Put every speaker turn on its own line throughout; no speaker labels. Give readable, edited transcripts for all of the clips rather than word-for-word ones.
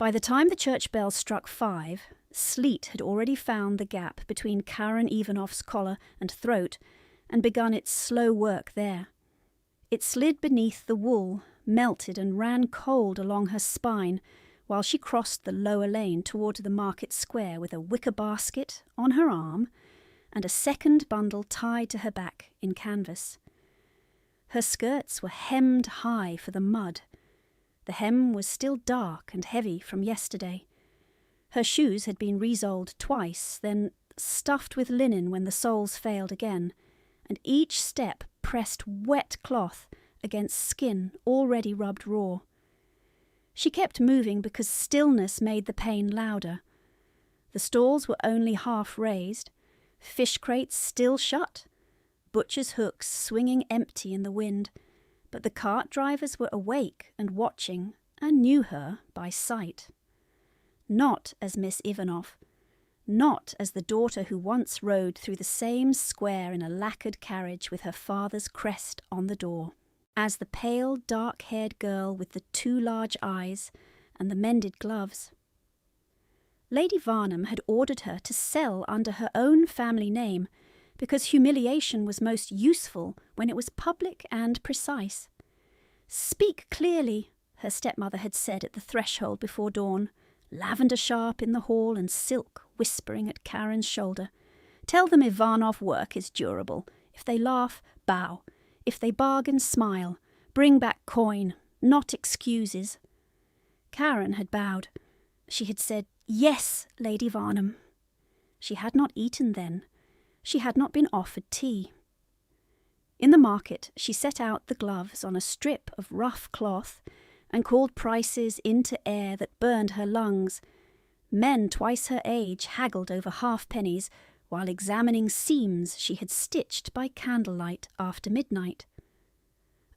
By the time the church bell struck 5, sleet had already found the gap between Karen Ivanov's collar and throat and begun its slow work there. It slid beneath the wool, melted and ran cold along her spine while she crossed the lower lane toward the market square with a wicker basket on her arm and a second bundle tied to her back in canvas. Her skirts were hemmed high for the mud. The hem was still dark and heavy from yesterday. Her shoes had been resoled twice, then stuffed with linen when the soles failed again, and each step pressed wet cloth against skin already rubbed raw. She kept moving because stillness made the pain louder. The stalls were only half raised, fish crates still shut, butcher's hooks swinging empty in the wind, but the cart drivers were awake and watching and knew her by sight. Not as Miss Ivanov, not as the daughter who once rode through the same square in a lacquered carriage with her father's crest on the door, as the pale, dark-haired girl with the 2 large eyes and the mended gloves. Lady Varnham had ordered her to sell under her own family name because humiliation was most useful when it was public and precise. "Speak clearly," her stepmother had said at the threshold before dawn, lavender sharp in the hall and silk whispering at Karen's shoulder. "Tell them Ivanov work is durable. If they laugh, bow. If they bargain, smile. Bring back coin, not excuses." Karen had bowed. She had said, "Yes, Lady Varnham." She had not eaten then. She had not been offered tea. In the market, she set out the gloves on a strip of rough cloth and called prices into air that burned her lungs. Men twice her age haggled over halfpennies while examining seams she had stitched by candlelight after midnight.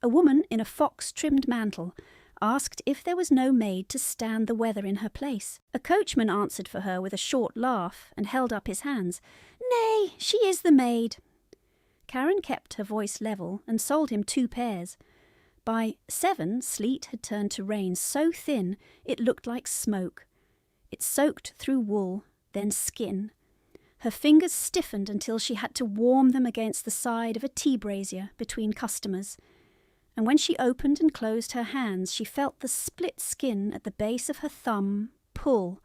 A woman in a fox-trimmed mantle asked if there was no maid to stand the weather in her place. A coachman answered for her with a short laugh and held up his hands. "Nay, she is the maid." Karen kept her voice level and sold him 2 pairs. By 7, sleet had turned to rain so thin it looked like smoke. It soaked through wool, then skin. Her fingers stiffened until she had to warm them against the side of a tea brazier between customers. And when she opened and closed her hands, she felt the split skin at the base of her thumb pull,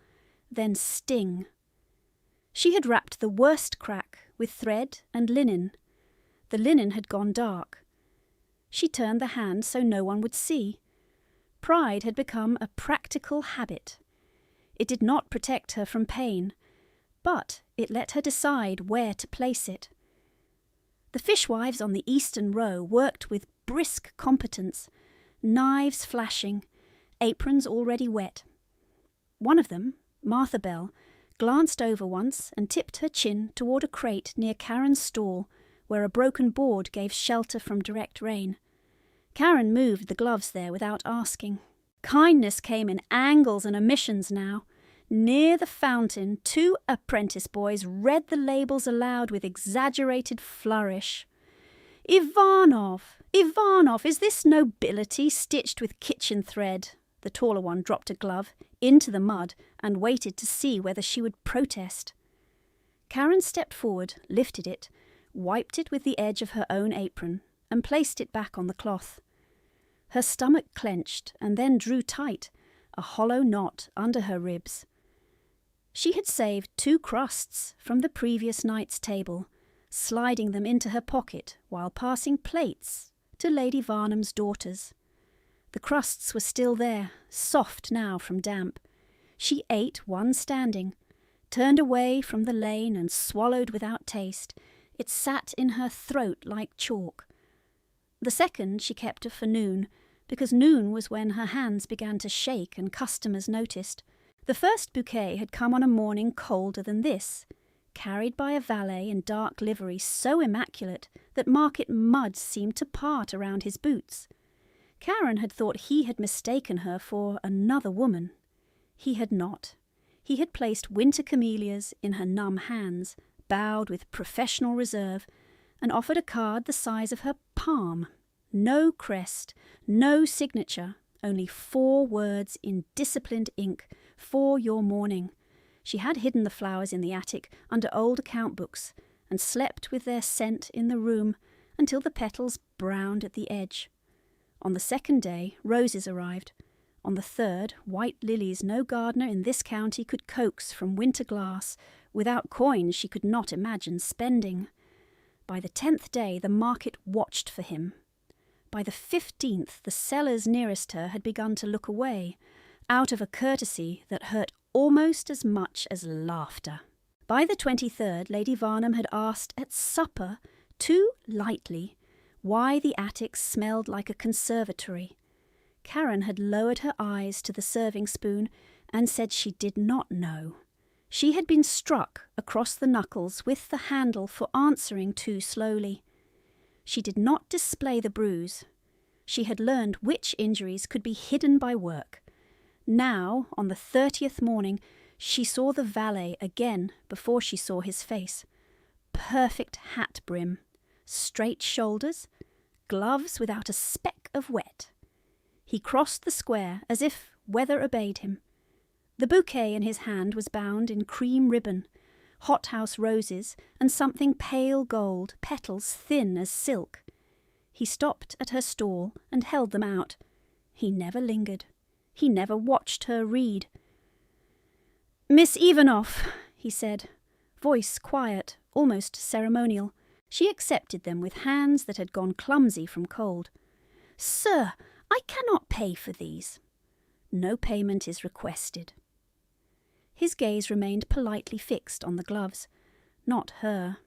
then sting. She had wrapped the worst crack with thread and linen. The linen had gone dark. She turned the hand so no one would see. Pride had become a practical habit. It did not protect her from pain, but it let her decide where to place it. The fishwives on the eastern row worked with brisk competence, knives flashing, aprons already wet. One of them, Martha Bell, glanced over once and tipped her chin toward a crate near Karen's stall where a broken board gave shelter from direct rain. Karen moved the gloves there without asking. Kindness came in angles and omissions now. Near the fountain, 2 apprentice boys read the labels aloud with exaggerated flourish. "Ivanov! Ivanov! Is this nobility stitched with kitchen thread?" The taller one dropped a glove into the mud and waited to see whether she would protest. Karen stepped forward, lifted it, wiped it with the edge of her own apron, and placed it back on the cloth. Her stomach clenched and then drew tight, a hollow knot under her ribs. She had saved 2 crusts from the previous night's table, sliding them into her pocket while passing plates to Lady Varnham's daughters. The crusts were still there, soft now from damp. She ate one standing, turned away from the lane and swallowed without taste. It sat in her throat like chalk. The second she kept for noon, because noon was when her hands began to shake and customers noticed. The first bouquet had come on a morning colder than this, carried by a valet in dark livery so immaculate that market mud seemed to part around his boots. Karen had thought he had mistaken her for another woman. He had not. He had placed winter camellias in her numb hands, bowed with professional reserve, and offered a card the size of her palm. No crest, no signature, Only 4 words in disciplined ink for your morning. She had hidden the flowers in the attic under old account books and slept with their scent in the room until the petals browned at the edge. On the 2nd day, roses arrived. On the 3rd, white lilies no gardener in this county could coax from winter glass without coins she could not imagine spending. By the 10th day, the market watched for him. By the 15th, the sellers nearest her had begun to look away, out of a courtesy that hurt almost as much as laughter. By the 23rd, Lady Varnham had asked at supper, too lightly, why the attic smelled like a conservatory. Karen had lowered her eyes to the serving spoon and said she did not know. She had been struck across the knuckles with the handle for answering too slowly. She did not display the bruise. She had learned which injuries could be hidden by work. Now, on the 30th morning, she saw the valet again before she saw his face. Perfect hat brim, straight shoulders, gloves without a speck of wet. He crossed the square as if weather obeyed him. The bouquet in his hand was bound in cream ribbon, hothouse roses and something pale gold, petals thin as silk. He stopped at her stall and held them out. He never lingered. He never watched her read. "Miss Ivanoff," he said, voice quiet, almost ceremonial. She accepted them with hands that had gone clumsy from cold. "Sir, I cannot pay for these." "No payment is requested." His gaze remained politely fixed on the gloves, not her.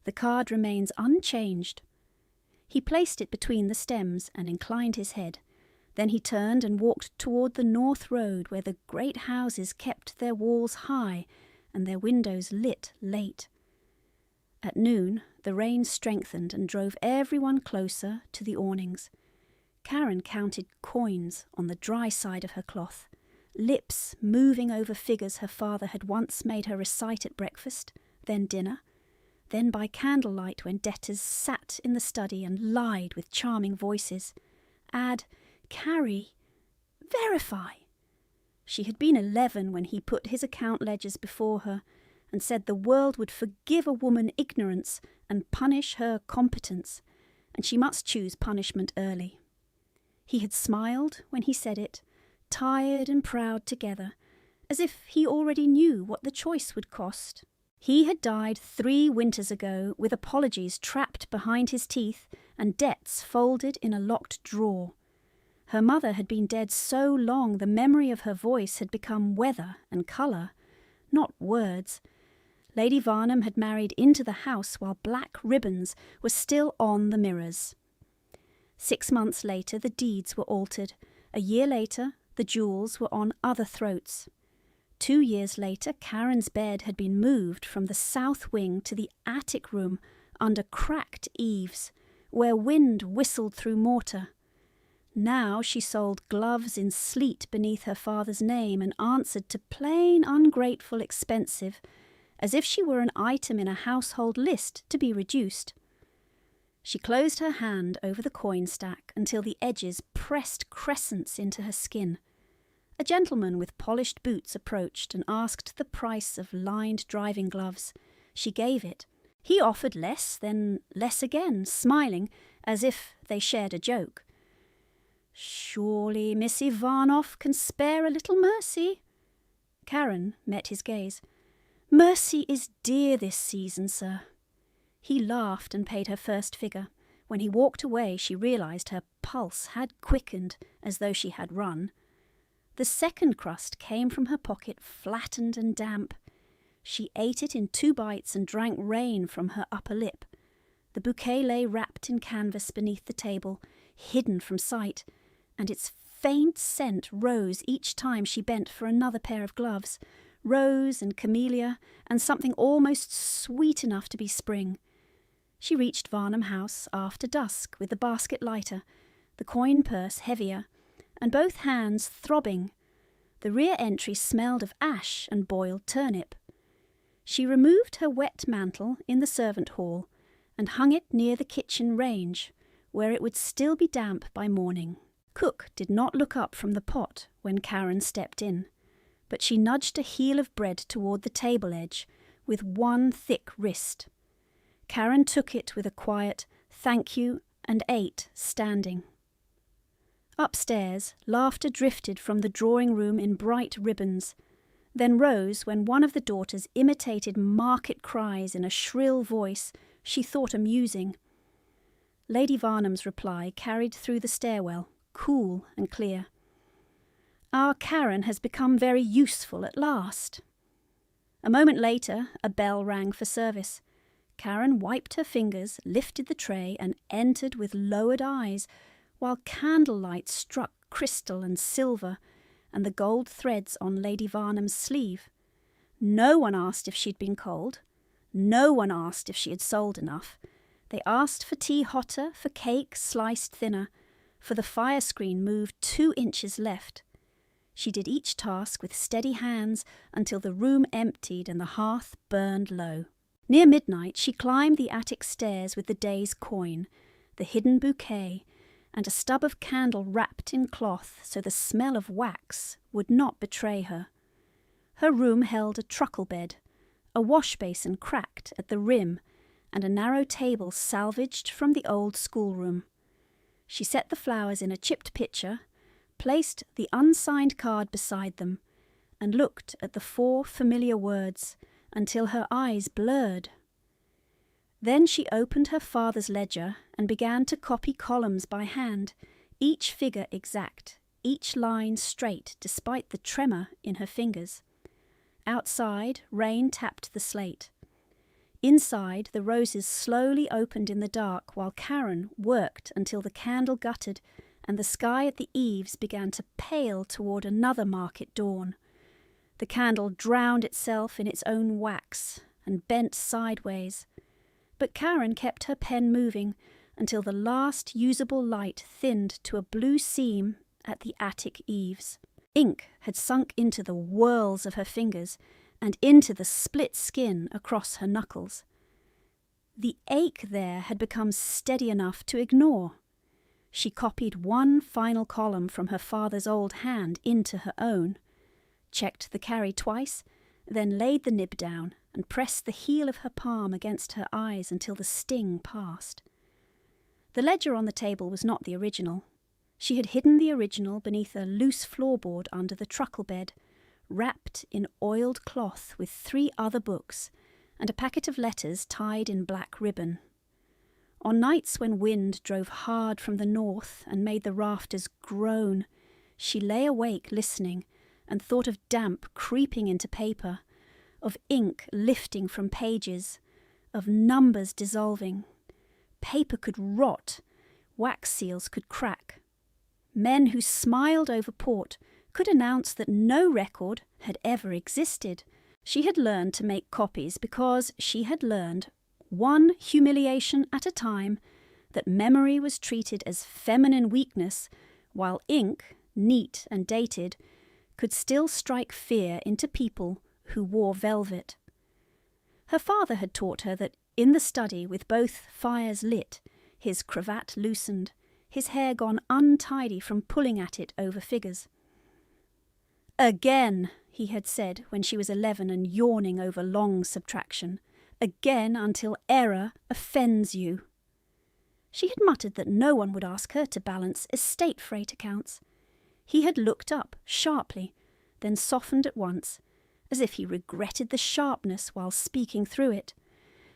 The card remains unchanged. He placed it between the stems and inclined his head. Then he turned and walked toward the north road where the great houses kept their walls high and their windows lit late. At noon, the rain strengthened and drove everyone closer to the awnings. Karen counted coins on the dry side of her cloth, lips moving over figures her father had once made her recite at breakfast, then dinner, then by candlelight when debtors sat in the study and lied with charming voices. Add, carry, verify. She had been 11 when he put his account ledgers before her and said the world would forgive a woman ignorance and punish her competence, and she must choose punishment early. He had smiled when he said it, tired and proud together, as if he already knew what the choice would cost. He had died 3 winters ago with apologies trapped behind his teeth and debts folded in a locked drawer. Her mother had been dead so long the memory of her voice had become weather and colour, not words. Lady Varnham had married into the house while black ribbons were still on the mirrors. 6 months later the deeds were altered. A year later the jewels were on other throats. 2 years later Karen's bed had been moved from the south wing to the attic room under cracked eaves, where wind whistled through mortar. Now she sold gloves in sleet beneath her father's name and answered to plain, ungrateful, expensive, as if she were an item in a household list to be reduced. She closed her hand over the coin stack until the edges pressed crescents into her skin. A gentleman with polished boots approached and asked the price of lined driving gloves. She gave it. He offered less, then less again, smiling, as if they shared a joke. "Surely Miss Ivanoff can spare a little mercy?" Karen met his gaze. "Mercy is dear this season, sir." He laughed and paid her first figure. When he walked away, she realised her pulse had quickened as though she had run. The second crust came from her pocket, flattened and damp. She ate it in 2 bites and drank rain from her upper lip. The bouquet lay wrapped in canvas beneath the table, hidden from sight, and its faint scent rose each time she bent for another pair of gloves, rose and camellia, and something almost sweet enough to be spring. She reached Varnham House after dusk with the basket lighter, the coin purse heavier, and both hands throbbing. The rear entry smelled of ash and boiled turnip. She removed her wet mantle in the servant hall and hung it near the kitchen range, where it would still be damp by morning. cook did not look up from the pot when Karen stepped in, but she nudged a heel of bread toward the table edge with one thick wrist. Karen took it with a quiet "thank you" and ate, standing. Upstairs, laughter drifted from the drawing room in bright ribbons, then rose when one of the daughters imitated market cries in a shrill voice she thought amusing. Lady Varnham's reply carried through the stairwell, cool and clear. "Our Karen has become very useful at last." A moment later, a bell rang for service. Karen wiped her fingers, lifted the tray, and entered with lowered eyes, while candlelight struck crystal and silver and the gold threads on Lady Varnham's sleeve. No one asked if she'd been cold. No one asked if she had sold enough. They asked for tea hotter, for cake sliced thinner, for the fire screen moved 2 inches left. She did each task with steady hands until the room emptied and the hearth burned low. Near midnight she climbed the attic stairs with the day's coin, the hidden bouquet, and a stub of candle wrapped in cloth so the smell of wax would not betray her. Her room held a truckle bed, a wash basin cracked at the rim, and a narrow table salvaged from the old schoolroom. She set the flowers in a chipped pitcher, placed the unsigned card beside them, and looked at the 4 familiar words until her eyes blurred. Then she opened her father's ledger and began to copy columns by hand, each figure exact, each line straight despite the tremor in her fingers. Outside, rain tapped the slate. Inside, the roses slowly opened in the dark while Karen worked until the candle guttered and the sky at the eaves began to pale toward another market dawn. The candle drowned itself in its own wax and bent sideways. But Karen kept her pen moving until the last usable light thinned to a blue seam at the attic eaves. Ink had sunk into the whorls of her fingers and into the split skin across her knuckles. The ache there had become steady enough to ignore. She copied one final column from her father's old hand into her own, checked the carry twice, then laid the nib down and pressed the heel of her palm against her eyes until the sting passed. The ledger on the table was not the original. She had hidden the original beneath a loose floorboard under the truckle bed, wrapped in oiled cloth with 3 other books and a packet of letters tied in black ribbon. On nights when wind drove hard from the north and made the rafters groan, she lay awake listening and thought of damp creeping into paper, of ink lifting from pages, of numbers dissolving. Paper could rot, wax seals could crack. Men who smiled over port could announce that no record had ever existed. She had learned to make copies because she had learned, one humiliation at a time, that memory was treated as feminine weakness, while ink, neat and dated, could still strike fear into people who wore velvet. Her father had taught her that in the study, with both fires lit, his cravat loosened, his hair gone untidy from pulling at it over figures. "Again," he had said when she was 11 and yawning over long subtraction. "Again until error offends you." She had muttered that no one would ask her to balance estate freight accounts. He had looked up sharply, then softened at once, as if he regretted the sharpness while speaking through it.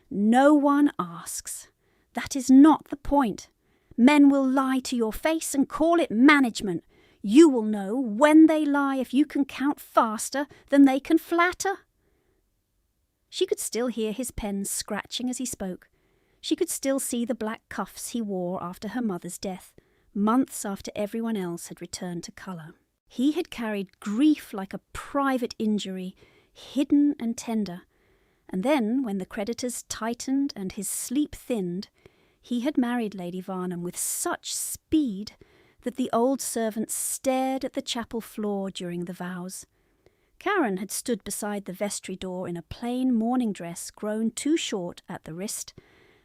"No one asks. That is not the point. Men will lie to your face and call it management. You will know when they lie if you can count faster than they can flatter." She could still hear his pen scratching as he spoke. She could still see the black cuffs he wore after her mother's death, months after everyone else had returned to colour. He had carried grief like a private injury, hidden and tender, and then, when the creditors tightened and his sleep thinned, he had married Lady Varnham with such speed that the old servant stared at the chapel floor during the vows. Karen had stood beside the vestry door in a plain morning dress grown too short at the wrist,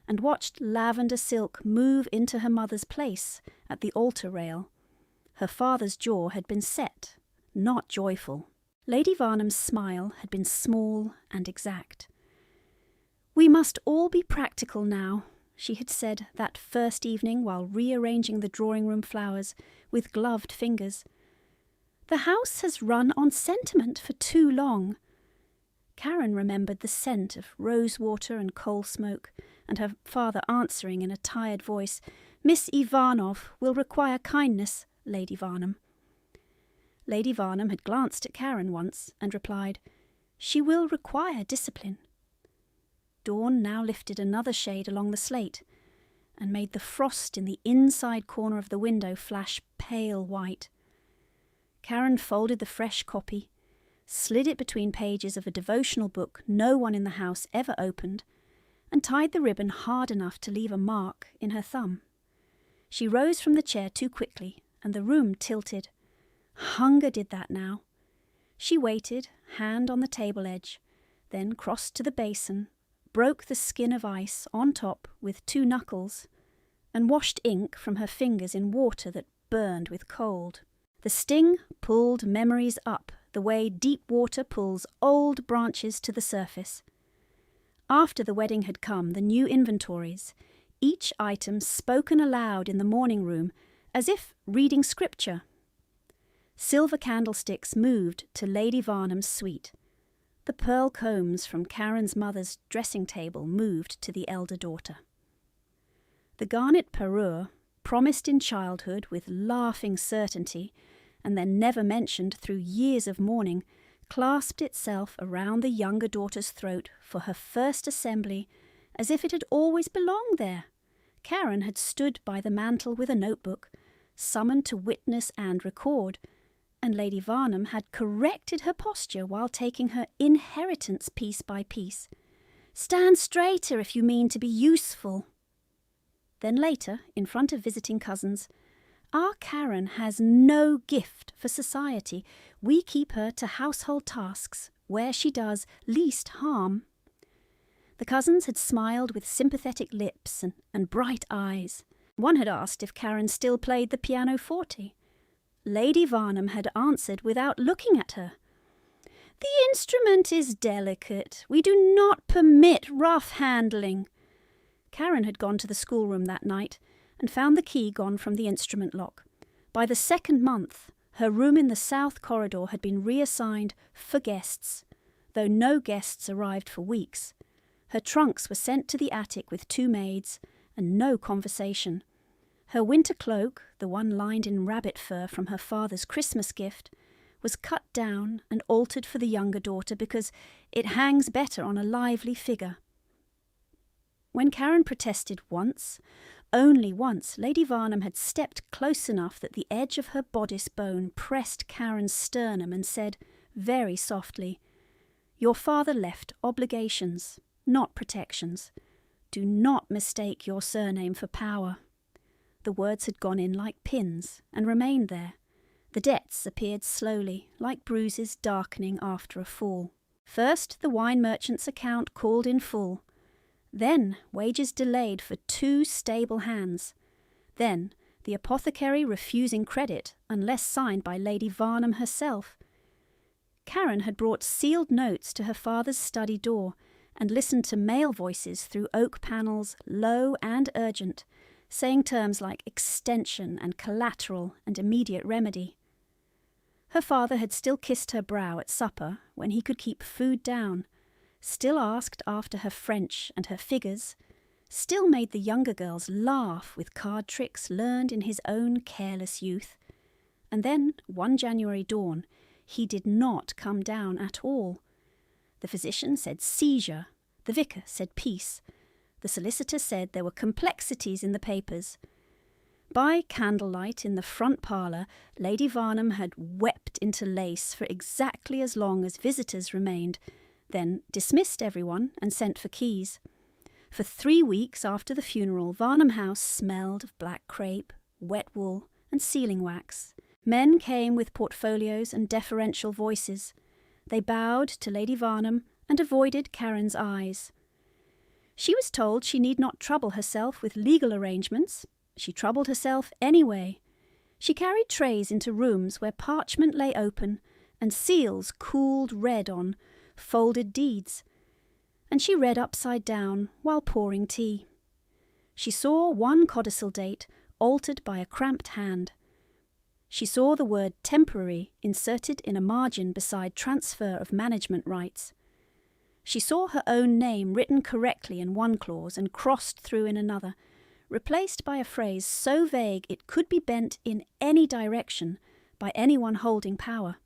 and watched lavender silk move into her mother's place at the altar rail. Her father's jaw had been set, not joyful. Lady Varnham's smile had been small and exact. "We must all be practical now," she had said that first evening while rearranging the drawing-room flowers with gloved fingers. "The house has run on sentiment for too long." Karen remembered the scent of rosewater and coal smoke, and her father answering in a tired voice, "Miss Ivanov will require kindness, Lady Varnham." Lady Varnham had glanced at Karen once and replied, "She will require discipline." Dawn now lifted another shade along the slate and made the frost in the inside corner of the window flash pale white. Karen folded the fresh copy, slid it between pages of a devotional book no one in the house ever opened, and tied the ribbon hard enough to leave a mark in her thumb. She rose from the chair too quickly, and the room tilted. Hunger did that now. She waited, hand on the table edge, then crossed to the basin, broke the skin of ice on top with 2 knuckles, and washed ink from her fingers in water that burned with cold. The sting pulled memories up the way deep water pulls old branches to the surface. After the wedding had come, the new inventories, each item spoken aloud in the morning room as if reading scripture. Silver candlesticks moved to Lady Varnham's suite. The pearl combs from Karen's mother's dressing table moved to the elder daughter. The garnet parure, promised in childhood with laughing certainty, and then never mentioned through years of mourning, clasped itself around the younger daughter's throat for her first assembly as if it had always belonged there. Karen had stood by the mantel with a notebook, summoned to witness and record, and Lady Varnham had corrected her posture while taking her inheritance piece by piece. "Stand straighter if you mean to be useful." Then later, in front of visiting cousins, "Our Karen has no gift for society. We keep her to household tasks, where she does least harm." The cousins had smiled with sympathetic lips and bright eyes. One had asked if Karen still played the pianoforte. Lady Varnham had answered without looking at her, "The instrument is delicate. We do not permit rough handling." Karen had gone to the schoolroom that night and found the key gone from the instrument lock. By the 2nd month, her room in the south corridor had been reassigned for guests, though no guests arrived for weeks. Her trunks were sent to the attic with 2 maids, and no conversation. Her winter cloak, the one lined in rabbit fur from her father's Christmas gift, was cut down and altered for the younger daughter because it hangs better on a lively figure. When Karen protested once, only once, Lady Varnham had stepped close enough that the edge of her bodice bone pressed Karen's sternum and said, very softly, "Your father left obligations, not protections. Do not mistake your surname for power." The words had gone in like pins and remained there. The debts appeared slowly, like bruises darkening after a fall. First, the wine merchant's account called in full. Then, wages delayed for 2 stable hands. Then, the apothecary refusing credit unless signed by Lady Varnham herself. Karen had brought sealed notes to her father's study door and listened to male voices through oak panels, low and urgent, saying terms like extension and collateral and immediate remedy. Her father had still kissed her brow at supper when he could keep food down, still asked after her French and her figures, still made the younger girls laugh with card tricks learned in his own careless youth. And then, one January dawn, he did not come down at all. The physician said seizure, the vicar said peace, the solicitor said there were complexities in the papers. By candlelight in the front parlour, Lady Varnham had wept into lace for exactly as long as visitors remained, then dismissed everyone and sent for keys. For 3 weeks after the funeral, Varnham House smelled of black crape, wet wool, and sealing wax. Men came with portfolios and deferential voices. They bowed to Lady Varnham and avoided Karen's eyes. She was told she need not trouble herself with legal arrangements. She troubled herself anyway. She carried trays into rooms where parchment lay open and seals cooled red on folded deeds, and she read upside down while pouring tea. She saw one codicil date altered by a cramped hand. She saw the word temporary inserted in a margin beside transfer of management rights. She saw her own name written correctly in one clause and crossed through in another, replaced by a phrase so vague it could be bent in any direction by anyone holding power.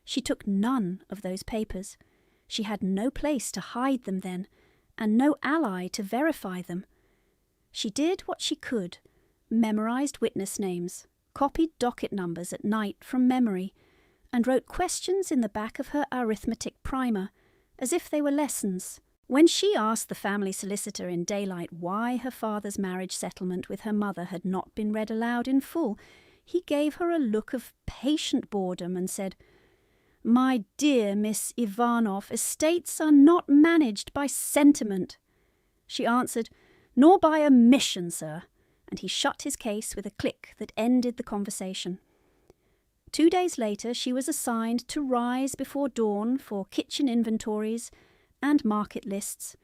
She took none of those papers. She had no place to hide them then, and no ally to verify them. She did what she could, memorized witness names, copied docket numbers at night from memory, and wrote questions in the back of her arithmetic primer, as if they were lessons. When she asked the family solicitor in daylight why her father's marriage settlement with her mother had not been read aloud in full, he gave her a look of patient boredom and said, "My dear Miss Ivanov, estates are not managed by sentiment." She answered, "Nor by omission, sir," and he shut his case with a click that ended the conversation. 2 days later she was assigned to rise before dawn for kitchen inventories and market lists.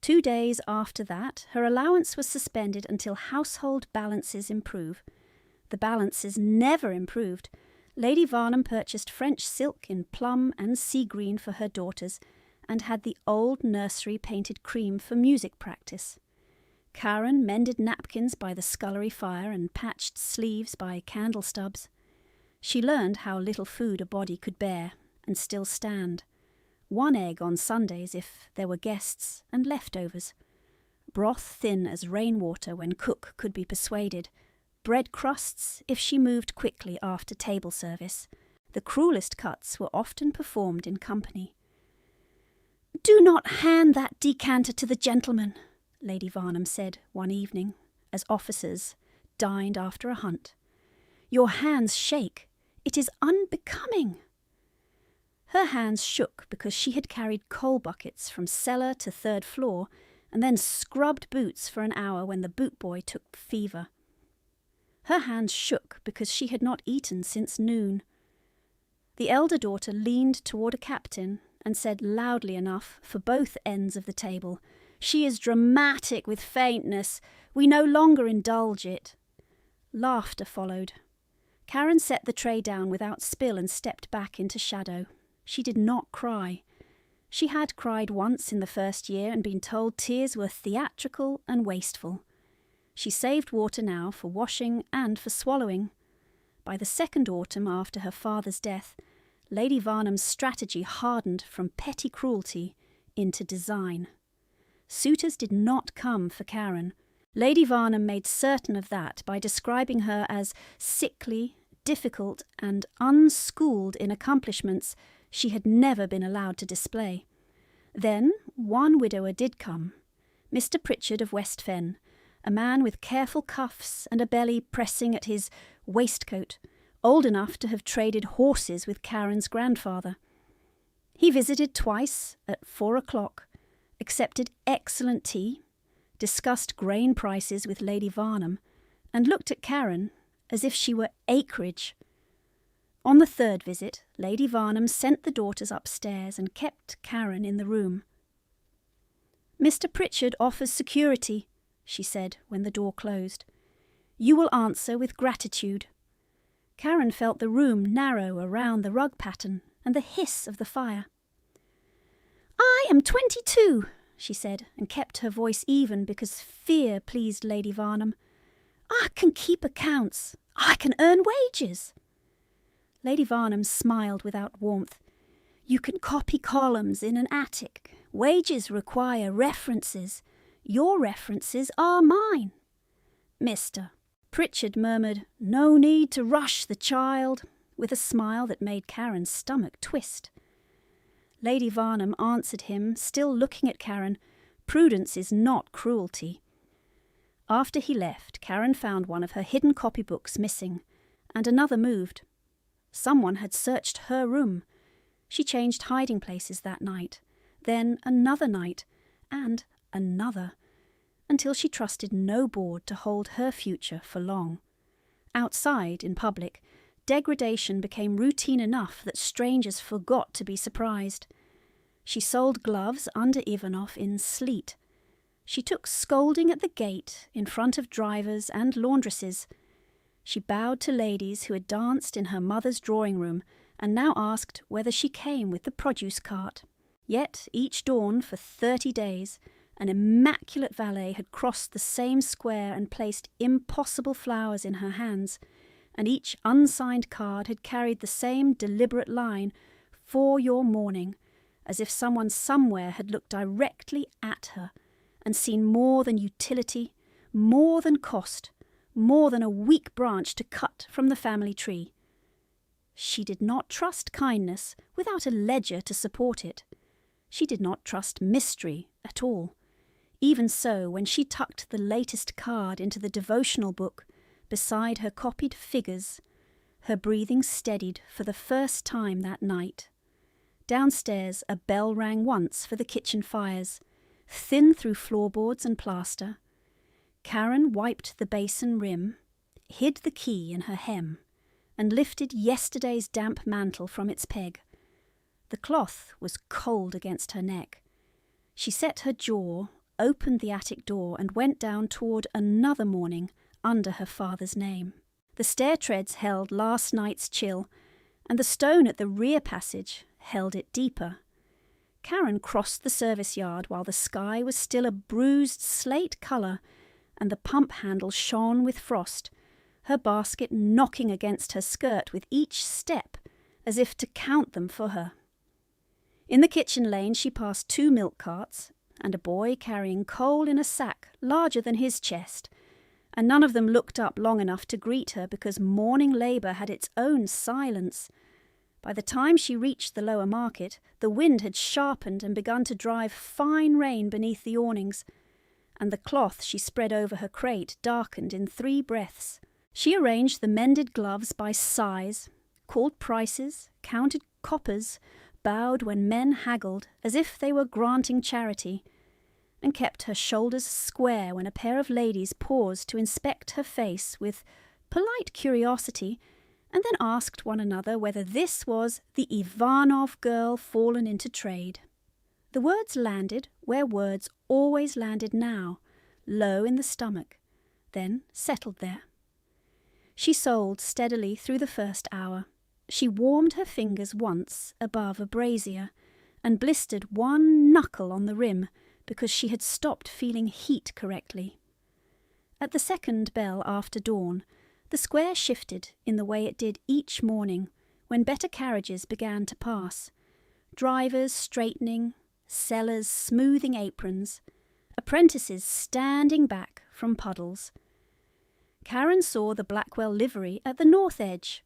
2 days after that her allowance was suspended until household balances improve. The balances never improved. Lady Varnham purchased French silk in plum and sea green for her daughters, and had the old nursery painted cream for music practice. Karen mended napkins by the scullery fire and patched sleeves by candle stubs. She learned how little food a body could bear and still stand. 1 egg on Sundays if there were guests, and leftovers. Broth thin as rainwater when cook could be persuaded. Bread crusts if she moved quickly after table service. The cruelest cuts were often performed in company. "Do not hand that decanter to the gentleman," Lady Varnham said one evening, as officers dined after a hunt. "Your hands shake. It is unbecoming." Her hands shook because she had carried coal buckets from cellar to 3rd floor and then scrubbed boots for an hour when the boot boy took fever. Her hands shook because she had not eaten since noon. The elder daughter leaned toward a captain and said loudly enough for both ends of the table, "She is dramatic with faintness. We no longer indulge it." Laughter followed. Karen set the tray down without spill and stepped back into shadow. She did not cry. She had cried once in the first year and been told tears were theatrical and wasteful. She saved water now for washing and for swallowing. By the second autumn after her father's death, Lady Varnham's strategy hardened from petty cruelty into design. Suitors did not come for Karen. Lady Varnham made certain of that by describing her as sickly, difficult, and unschooled in accomplishments she had never been allowed to display. Then one widower did come, Mr. Pritchard of West Fen, a man with careful cuffs and a belly pressing at his waistcoat, old enough to have traded horses with Karen's grandfather. He visited twice at 4 o'clock, accepted excellent tea, discussed grain prices with Lady Varnham, and looked at Karen as if she were acreage. On the 3rd visit, Lady Varnham sent the daughters upstairs and kept Karen in the room. "Mr. Pritchard offers security," she said when the door closed. "You will answer with gratitude." Karen felt the room narrow around the rug pattern and the hiss of the fire. "I am 22, she said, and kept her voice even because fear pleased Lady Varnham. "I can keep accounts. I can earn wages." Lady Varnham smiled without warmth. "You can copy columns in an attic. Wages require references. Your references are mine." "Mr." Pritchard murmured, "No need to rush the child," with a smile that made Karen's stomach twist. Lady Varnham answered him, still looking at Karen, "Prudence is not cruelty." After he left, Karen found one of her hidden copybooks missing, and another moved. Someone had searched her room. She changed hiding places that night, then another night, and another, until she trusted no board to hold her future for long. Outside, in public, degradation became routine enough that strangers forgot to be surprised. She sold gloves under Ivanov in sleet. She took scolding at the gate in front of drivers and laundresses. She bowed to ladies who had danced in her mother's drawing room and now asked whether she came with the produce cart. Yet each dawn for 30 days, an immaculate valet had crossed the same square and placed impossible flowers in her hands, and each unsigned card had carried the same deliberate line, "For your morning," as if someone somewhere had looked directly at her and seen more than utility, more than cost, more than a weak branch to cut from the family tree. She did not trust kindness without a ledger to support it. She did not trust mystery at all. Even so, when she tucked the latest card into the devotional book beside her copied figures, her breathing steadied for the first time that night. Downstairs a bell rang once for the kitchen fires, thin through floorboards and plaster. Karen wiped the basin rim, hid the key in her hem, and lifted yesterday's damp mantle from its peg. The cloth was cold against her neck. She set her jaw, opened the attic door, and went down toward another morning under her father's name. The stair treads held last night's chill, and the stone at the rear passage held it deeper. Karen crossed the service yard while the sky was still a bruised slate colour and the pump handle shone with frost, her basket knocking against her skirt with each step as if to count them for her. In the kitchen lane she passed 2 milk carts and a boy carrying coal in a sack larger than his chest, and none of them looked up long enough to greet her because morning labour had its own silence. By the time she reached the lower market, the wind had sharpened and begun to drive fine rain beneath the awnings, and the cloth she spread over her crate darkened in 3 breaths. She arranged the mended gloves by size, called prices, counted coppers, bowed when men haggled as if they were granting charity, and kept her shoulders square when a pair of ladies paused to inspect her face with polite curiosity and then asked one another whether this was the Ivanov girl fallen into trade. The words landed where words always landed now, low in the stomach, then settled there. She sold steadily through the first hour. She warmed her fingers once above a brazier and blistered one knuckle on the rim because she had stopped feeling heat correctly. At the second bell after dawn, the square shifted in the way it did each morning when better carriages began to pass, drivers straightening, sellers smoothing aprons, apprentices standing back from puddles. Karen saw the Blackwell livery at the north edge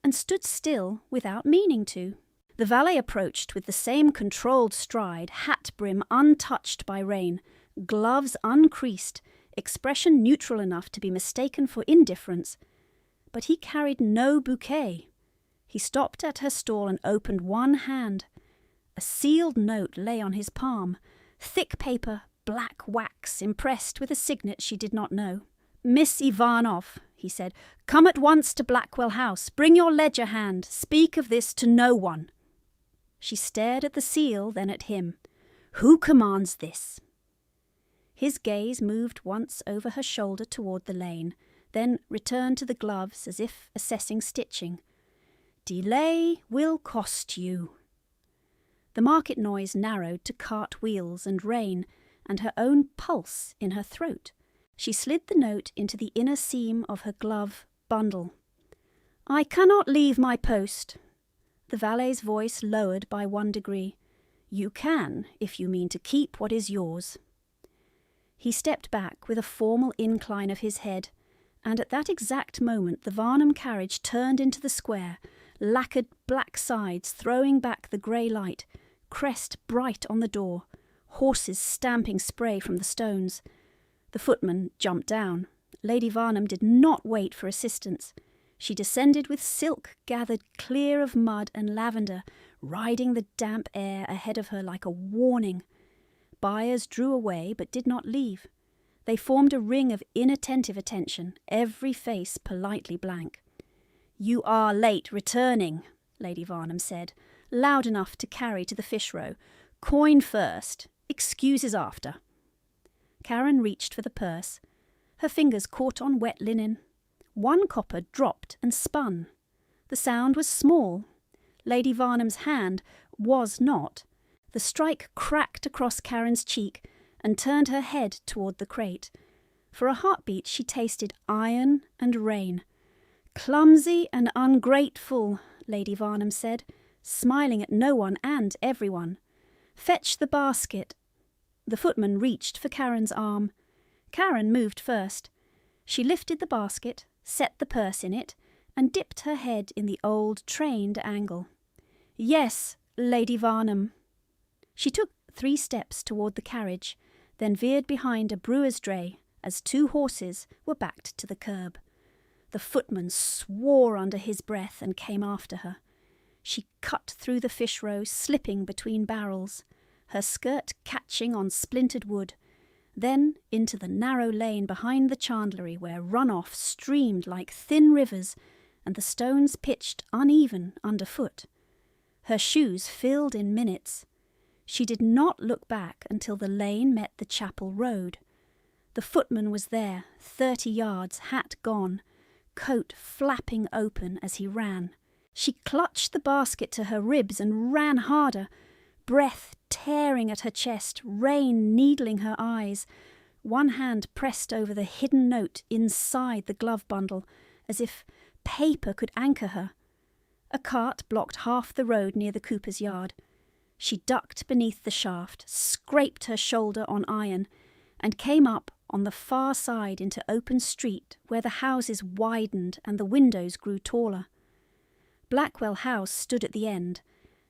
and stood still without meaning to. The valet approached with the same controlled stride, hat brim untouched by rain, gloves uncreased, expression neutral enough to be mistaken for indifference. But he carried no bouquet. He stopped at her stall and opened one hand. A sealed note lay on his palm, thick paper, black wax, impressed with a signet she did not know. "Miss Ivanov," he said, "come at once to Blackwell House. Bring your ledger hand. Speak of this to no one." She stared at the seal, then at him. "Who commands this?" His gaze moved once over her shoulder toward the lane, then returned to the gloves as if assessing stitching. "Delay will cost you." The market noise narrowed to cart wheels and rain and her own pulse in her throat. She slid the note into the inner seam of her glove bundle. "I cannot leave my post." The valet's voice lowered by 1 degree. "You can, if you mean to keep what is yours." He stepped back with a formal incline of his head, and at that exact moment the Varnham carriage turned into the square, lacquered black sides throwing back the grey light, crest bright on the door, horses stamping spray from the stones. The footman jumped down. Lady Varnham did not wait for assistance. She descended with silk gathered clear of mud and lavender, riding the damp air ahead of her like a warning. Buyers drew away but did not leave. They formed a ring of inattentive attention, every face politely blank. "You are late returning," Lady Varnham said, loud enough to carry to the fish row. "Coin first, excuses after." Karen reached for the purse. Her fingers caught on wet linen. One copper dropped and spun. The sound was small. Lady Varnham's hand was not. The strike cracked across Karen's cheek and turned her head toward the crate. For a heartbeat she tasted iron and rain. "Clumsy and ungrateful," Lady Varnham said, smiling at no one and everyone. "Fetch the basket." The footman reached for Karen's arm. Karen moved first. She lifted the basket, set the purse in it, and dipped her head in the old trained angle. "Yes, Lady Varnham." She took 3 steps toward the carriage, then veered behind a brewer's dray as 2 horses were backed to the curb. The footman swore under his breath and came after her. She cut through the fish row, slipping between barrels, her skirt catching on splintered wood, then into the narrow lane behind the chandlery where runoff streamed like thin rivers and the stones pitched uneven underfoot. Her shoes filled in minutes. She did not look back until the lane met the chapel road. The footman was there, 30 yards, hat gone, coat flapping open as he ran. She clutched the basket to her ribs and ran harder, breath tearing at her chest, rain needling her eyes. One hand pressed over the hidden note inside the glove bundle, as if paper could anchor her. A cart blocked half the road near the cooper's yard. She ducked beneath the shaft, scraped her shoulder on iron, and came up on the far side into open street where the houses widened and the windows grew taller. Blackwell House stood at the end,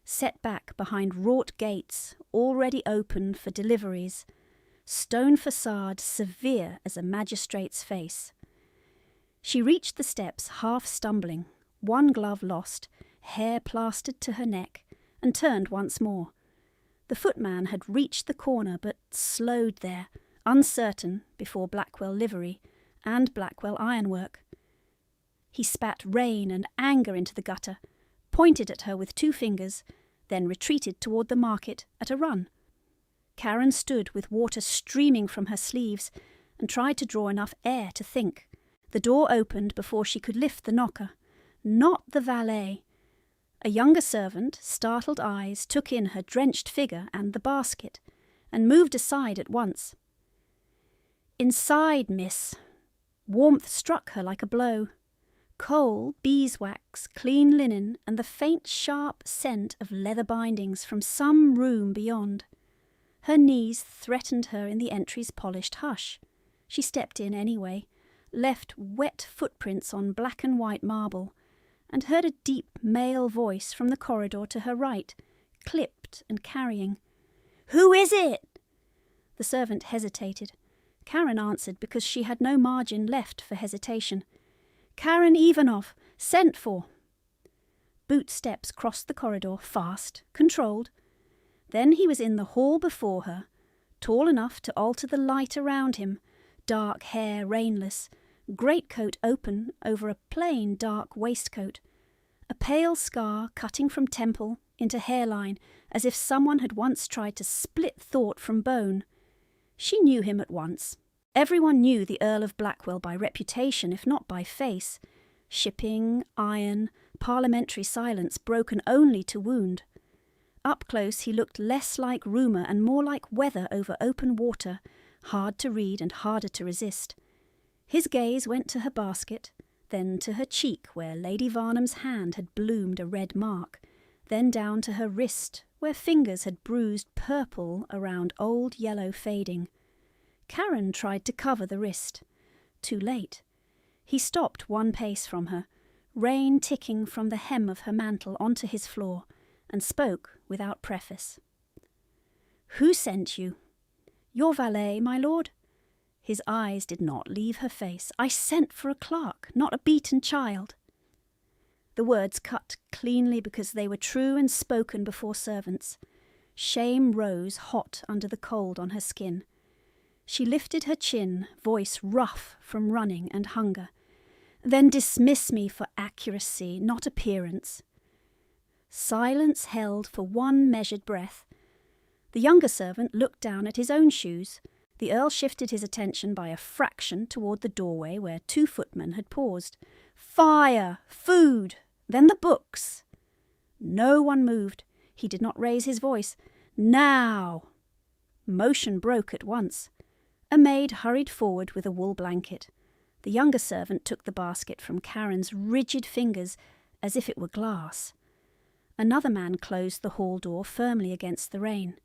set back behind wrought gates already open for deliveries, stone facade severe as a magistrate's face. She reached the steps half stumbling, one glove lost, hair plastered to her neck, and turned once more. The footman had reached the corner but slowed there, uncertain before Blackwell livery and Blackwell ironwork. He spat rain and anger into the gutter, pointed at her with 2 fingers, then retreated toward the market at a run. Karen stood with water streaming from her sleeves and tried to draw enough air to think. The door opened before she could lift the knocker. Not the valet. A younger servant, startled eyes, took in her drenched figure and the basket, and moved aside at once. "Inside, miss." Warmth struck her like a blow. Coal, beeswax, clean linen, and the faint sharp scent of leather bindings from some room beyond. Her knees threatened her in the entry's polished hush. She stepped in anyway, left wet footprints on black and white marble, and heard a deep male voice from the corridor to her right, clipped and carrying. "Who is it?" The servant hesitated. Karen answered because she had no margin left for hesitation. "Karen Ivanov, sent for." Boot steps crossed the corridor, fast, controlled. Then he was in the hall before her, tall enough to alter the light around him, dark hair rainless, greatcoat open over a plain dark waistcoat, a pale scar cutting from temple into hairline as if someone had once tried to split thought from bone. She knew him at once. Everyone knew the Earl of Blackwell by reputation, if not by face. Shipping, iron, parliamentary silence broken only to wound. Up close he looked less like rumour and more like weather over open water, hard to read and harder to resist. His gaze went to her basket, then to her cheek where Lady Varnham's hand had bloomed a red mark, then down to her wrist where fingers had bruised purple around old yellow fading. Karen tried to cover the wrist. Too late. He stopped 1 pace from her, rain ticking from the hem of her mantle onto his floor, and spoke without preface. "Who sent you?" "Your valet, my lord." His eyes did not leave her face. "I sent for a clerk, not a beaten child." The words cut cleanly because they were true and spoken before servants. Shame rose hot under the cold on her skin. She lifted her chin, voice rough from running and hunger. "Then dismiss me for accuracy, not appearance." Silence held for one measured breath. The younger servant looked down at his own shoes. The Earl shifted his attention by a fraction toward the doorway where 2 footmen had paused. "Fire! Food! Then the books!" No one moved. He did not raise his voice. "Now!" Motion broke at once. A maid hurried forward with a wool blanket. The younger servant took the basket from Karen's rigid fingers as if it were glass. Another man closed the hall door firmly against the rain.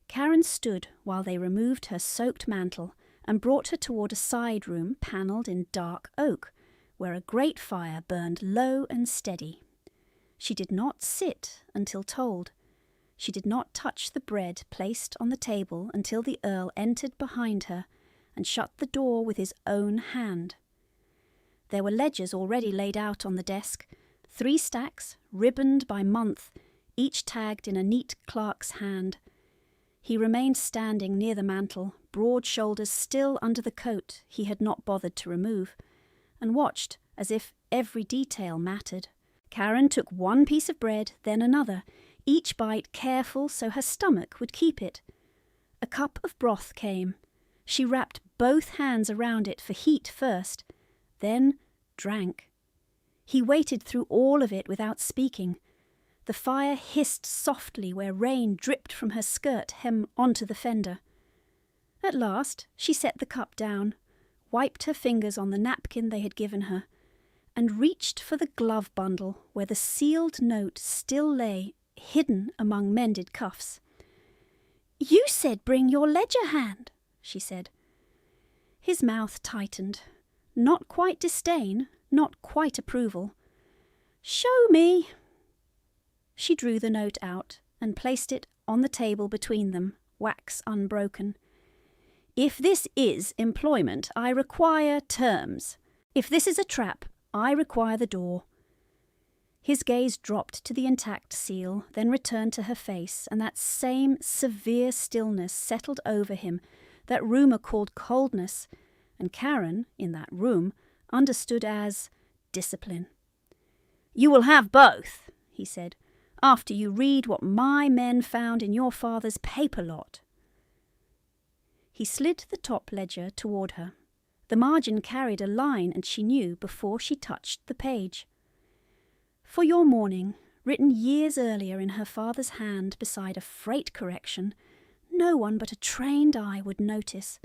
Karen stood while they removed her soaked mantle and brought her toward a side room panelled in dark oak, where a great fire burned low and steady. She did not sit until told. She did not touch the bread placed on the table until the Earl entered behind her and shut the door with his own hand. There were ledgers already laid out on the desk, 3 stacks, ribboned by month, each tagged in a neat clerk's hand. He remained standing near the mantel, broad shoulders still under the coat he had not bothered to remove, and watched as if every detail mattered. Karen took one piece of bread, then another, each bite careful so her stomach would keep it. A cup of broth came. She wrapped both hands around it for heat first, then drank. He waited through all of it without speaking. The fire hissed softly where rain dripped from her skirt hem onto the fender. At last she set the cup down, wiped her fingers on the napkin they had given her, and reached for the glove bundle where the sealed note still lay, hidden among mended cuffs. "You said bring your ledger hand," she said. His mouth tightened. Not quite disdain, not quite approval. "Show me." She drew the note out and placed it on the table between them, wax unbroken. "If this is employment, I require terms. If this is a trap, I require the door." His gaze dropped to the intact seal, then returned to her face, and that same severe stillness settled over him that rumour called coldness, and Karen, in that room, understood as discipline. "You will have both," he said, "after you read what my men found in your father's paper lot." He slid the top ledger toward her. The margin carried a line, and she knew before she touched the page. "For your mourning," written years earlier in her father's hand beside a freight correction, no one but a trained eye would notice.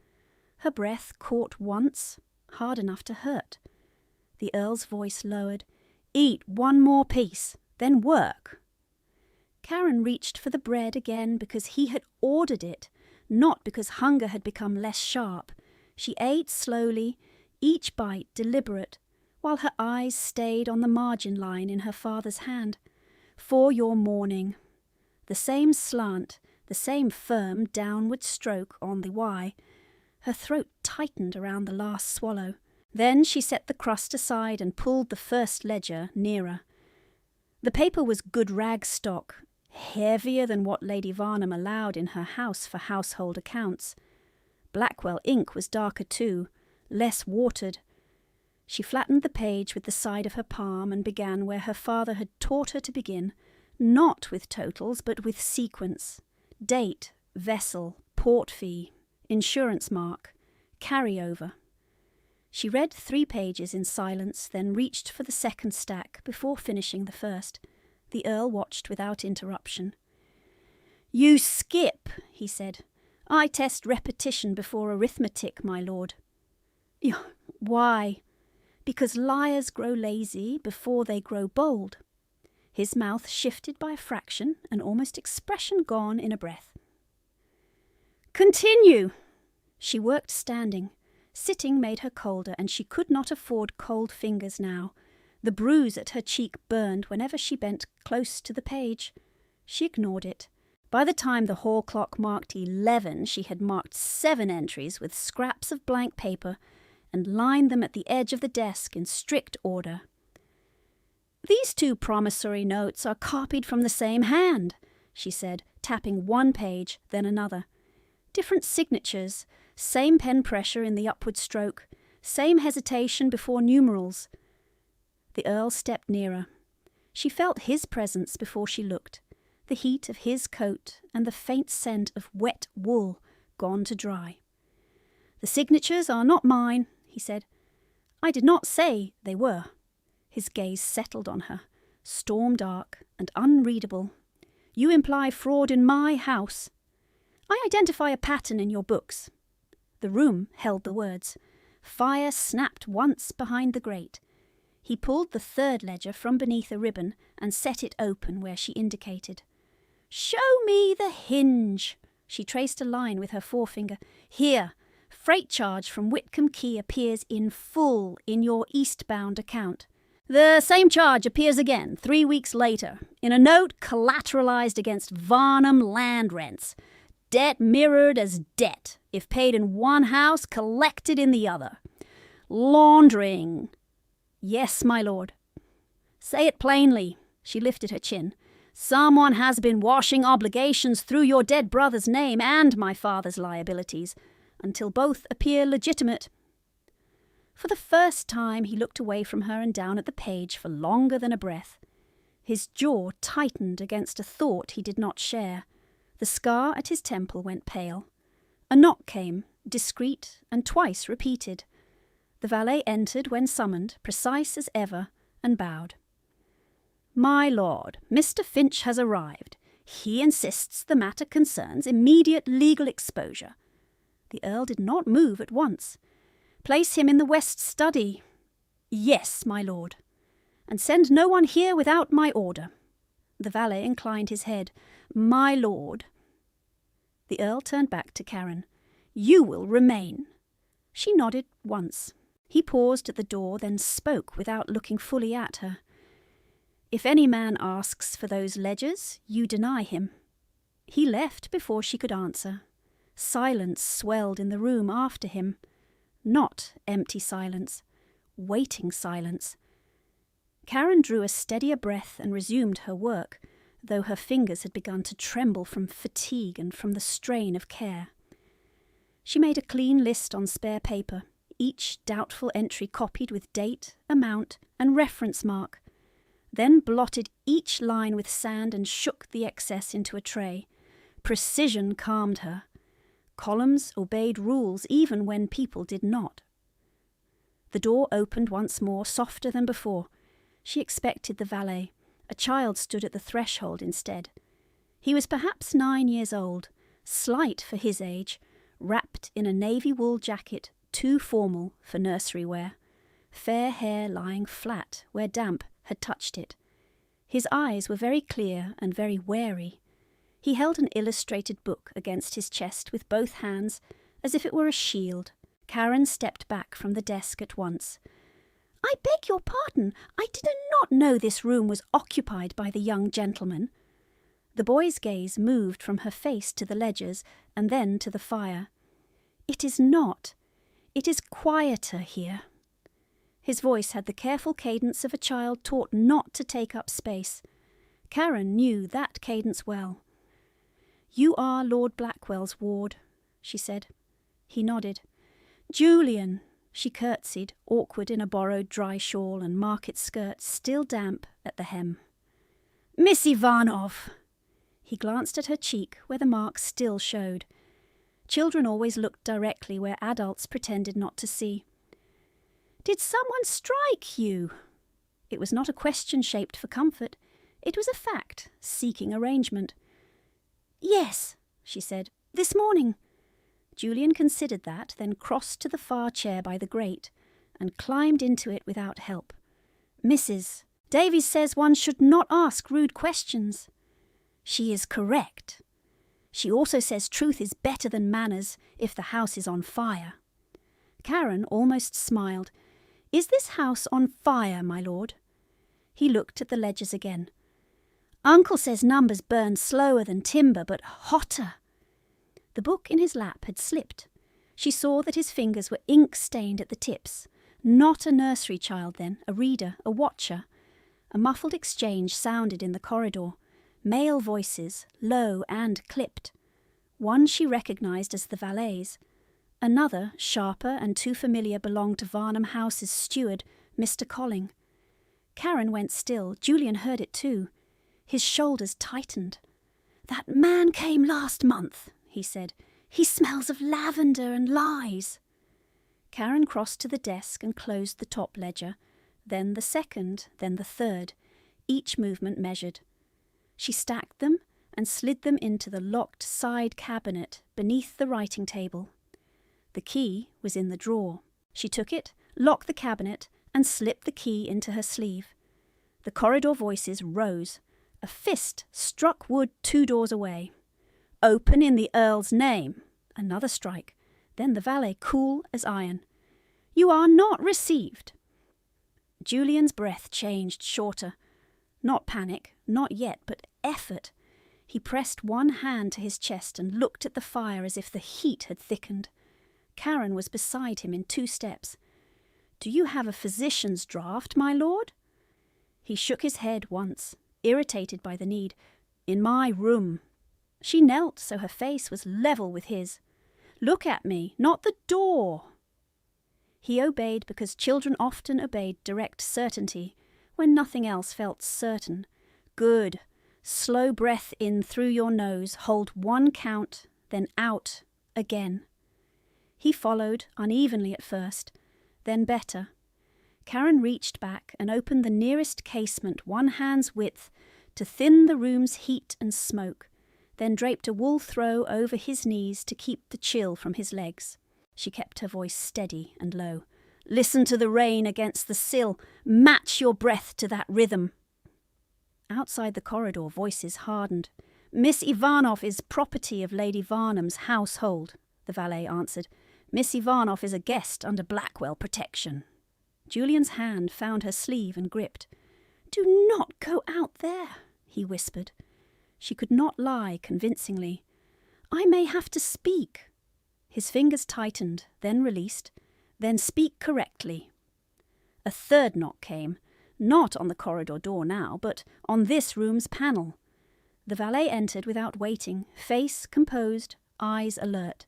Her breath caught once, hard enough to hurt. The Earl's voice lowered. "Eat one more piece, then work." Karen reached for the bread again because he had ordered it, not because hunger had become less sharp. She ate slowly, each bite deliberate, while her eyes stayed on the margin line in her father's hand. "For your mourning." The same slant, the same firm downward stroke on the Y. Her throat tightened around the last swallow. Then she set the crust aside and pulled the first ledger nearer. The paper was good rag stock, heavier than what Lady Varnham allowed in her house for household accounts. Blackwell ink was darker too, less watered. She flattened the page with the side of her palm and began where her father had taught her to begin, not with totals but with sequence. Date, vessel, port fee, insurance mark, carryover. She read 3 pages in silence, then reached for the second stack before finishing the first. The Earl watched without interruption. "You skip," he said. "I test repetition before arithmetic, my lord." "Why?" "Because liars grow lazy before they grow bold." His mouth shifted by a fraction, and almost expression gone in a breath. "Continue!" She worked standing. Sitting made her colder, and she could not afford cold fingers now. The bruise at her cheek burned whenever she bent close to the page. She ignored it. By the time the hall clock marked 11, she had marked 7 entries with scraps of blank paper and lined them at the edge of the desk in strict order. "These 2 promissory notes are copied from the same hand," she said, tapping one page, then another. "Different signatures, Same pen pressure in the upward stroke, same hesitation before numerals. The Earl stepped nearer. She felt his presence before she looked, the heat of his coat and the faint scent of wet wool gone to dry. "The signatures are not mine," he said. "I did not say they were." His gaze settled on her, storm dark and unreadable. "You imply fraud in my house. I identify a pattern in your books." The room held the words. Fire snapped once behind the grate. He pulled the third ledger from beneath a ribbon and set it open where she indicated. "Show me the hinge." She traced a line with her forefinger. "Here, freight charge from Whitcomb Quay appears in full in your eastbound account. The same charge appears again 3 weeks later in a note collateralized against Varnham land rents. Debt mirrored as debt, if paid in one house, collected in the other. Laundering." "Yes, my lord." "Say it plainly." She lifted her chin. "Someone has been washing obligations through your dead brother's name and my father's liabilities, until both appear legitimate." For the first time he looked away from her and down at the page for longer than a breath. His jaw tightened against a thought he did not share. The scar at his temple went pale. A knock came, discreet and twice repeated. The valet entered when summoned, precise as ever, and bowed. "My lord, Mr. Finch has arrived. He insists the matter concerns immediate legal exposure." The Earl did not move at once. "Place him in the west study." "Yes, my lord." "And send no one here without my order." The valet inclined his head. "My lord." The Earl turned back to Karen. "You will remain." She nodded once. He paused at the door, then spoke without looking fully at her. "If any man asks for those ledgers, you deny him." He left before she could answer. Silence swelled in the room after him. Not empty silence, waiting silence. Karen drew a steadier breath and resumed her work, though her fingers had begun to tremble from fatigue and from the strain of care. She made a clean list on spare paper, each doubtful entry copied with date, amount, and reference mark, then blotted each line with sand and shook the excess into a tray. Precision calmed her. Columns obeyed rules even when people did not. The door opened once more, softer than before. She expected the valet. A child stood at the threshold instead. He was perhaps 9 years old, slight for his age, wrapped in a navy wool jacket, too formal for nursery wear, fair hair lying flat where damp had touched it. His eyes were very clear and very wary. He held an illustrated book against his chest with both hands, as if it were a shield. Karen stepped back from the desk at once. "I beg your pardon. I did not know this room was occupied by the young gentleman." The boy's gaze moved from her face to the ledgers and then to the fire. "It is not. It is quieter here." His voice had the careful cadence of a child taught not to take up space. Karen knew that cadence well. "You are Lord Blackwell's ward," she said. He nodded. "Julian." She curtsied, awkward in a borrowed dry shawl and market skirt still damp at the hem. "Miss Ivanov." He glanced at her cheek where the mark still showed. Children always looked directly where adults pretended not to see. "Did someone strike you?" It was not a question shaped for comfort. It was a fact, seeking arrangement. "Yes," she said, "this morning." Julian considered that, then crossed to the far chair by the grate and climbed into it without help. "Mrs. Davies says one should not ask rude questions." "She is correct. She also says truth is better than manners if the house is on fire." Karen almost smiled. "Is this house on fire, my lord?" He looked at the ledgers again. "Uncle says numbers burn slower than timber, but hotter." The book in his lap had slipped. She saw that his fingers were ink-stained at the tips. Not a nursery child then, a reader, a watcher. A muffled exchange sounded in the corridor. Male voices, low and clipped. One she recognized as the valet's. Another, sharper and too familiar, belonged to Varnham House's steward, Mr. Colling. Karen went still. Julian heard it too. His shoulders tightened. "That man came last month," he said. "He smells of lavender and lies." Karen crossed to the desk and closed the top ledger, then the second, then the third, each movement measured. She stacked them and slid them into the locked side cabinet beneath the writing table. The key was in the drawer. She took it, locked the cabinet, and slipped the key into her sleeve. The corridor voices rose. A fist struck wood 2 doors away. "Open in the Earl's name." Another strike. Then the valet, cool as iron. "You are not received." Julian's breath changed shorter. Not panic, not yet, but effort. He pressed one hand to his chest and looked at the fire as if the heat had thickened. Karen was beside him in 2 steps. "Do you have a physician's draft, my lord?" He shook his head once, irritated by the need. "In my room." She knelt so her face was level with his. "Look at me, not the door." He obeyed because children often obeyed direct certainty when nothing else felt certain. "Good. Slow breath in through your nose, hold 1 count, then out again." He followed, unevenly at first, then better. Karen reached back and opened the nearest casement 1 hand's width to thin the room's heat and smoke, then draped a wool throw over his knees to keep the chill from his legs. She kept her voice steady and low. "Listen to the rain against the sill. Match your breath to that rhythm." Outside the corridor, voices hardened. "Miss Ivanov is property of Lady Varnham's household," the valet answered. "Miss Ivanov is a guest under Blackwell protection." Julian's hand found her sleeve and gripped. "Do not go out there," he whispered. She could not lie convincingly. "I may have to speak." His fingers tightened, then released. "Then speak correctly." A third knock came, not on the corridor door now, but on this room's panel. The valet entered without waiting, face composed, eyes alert.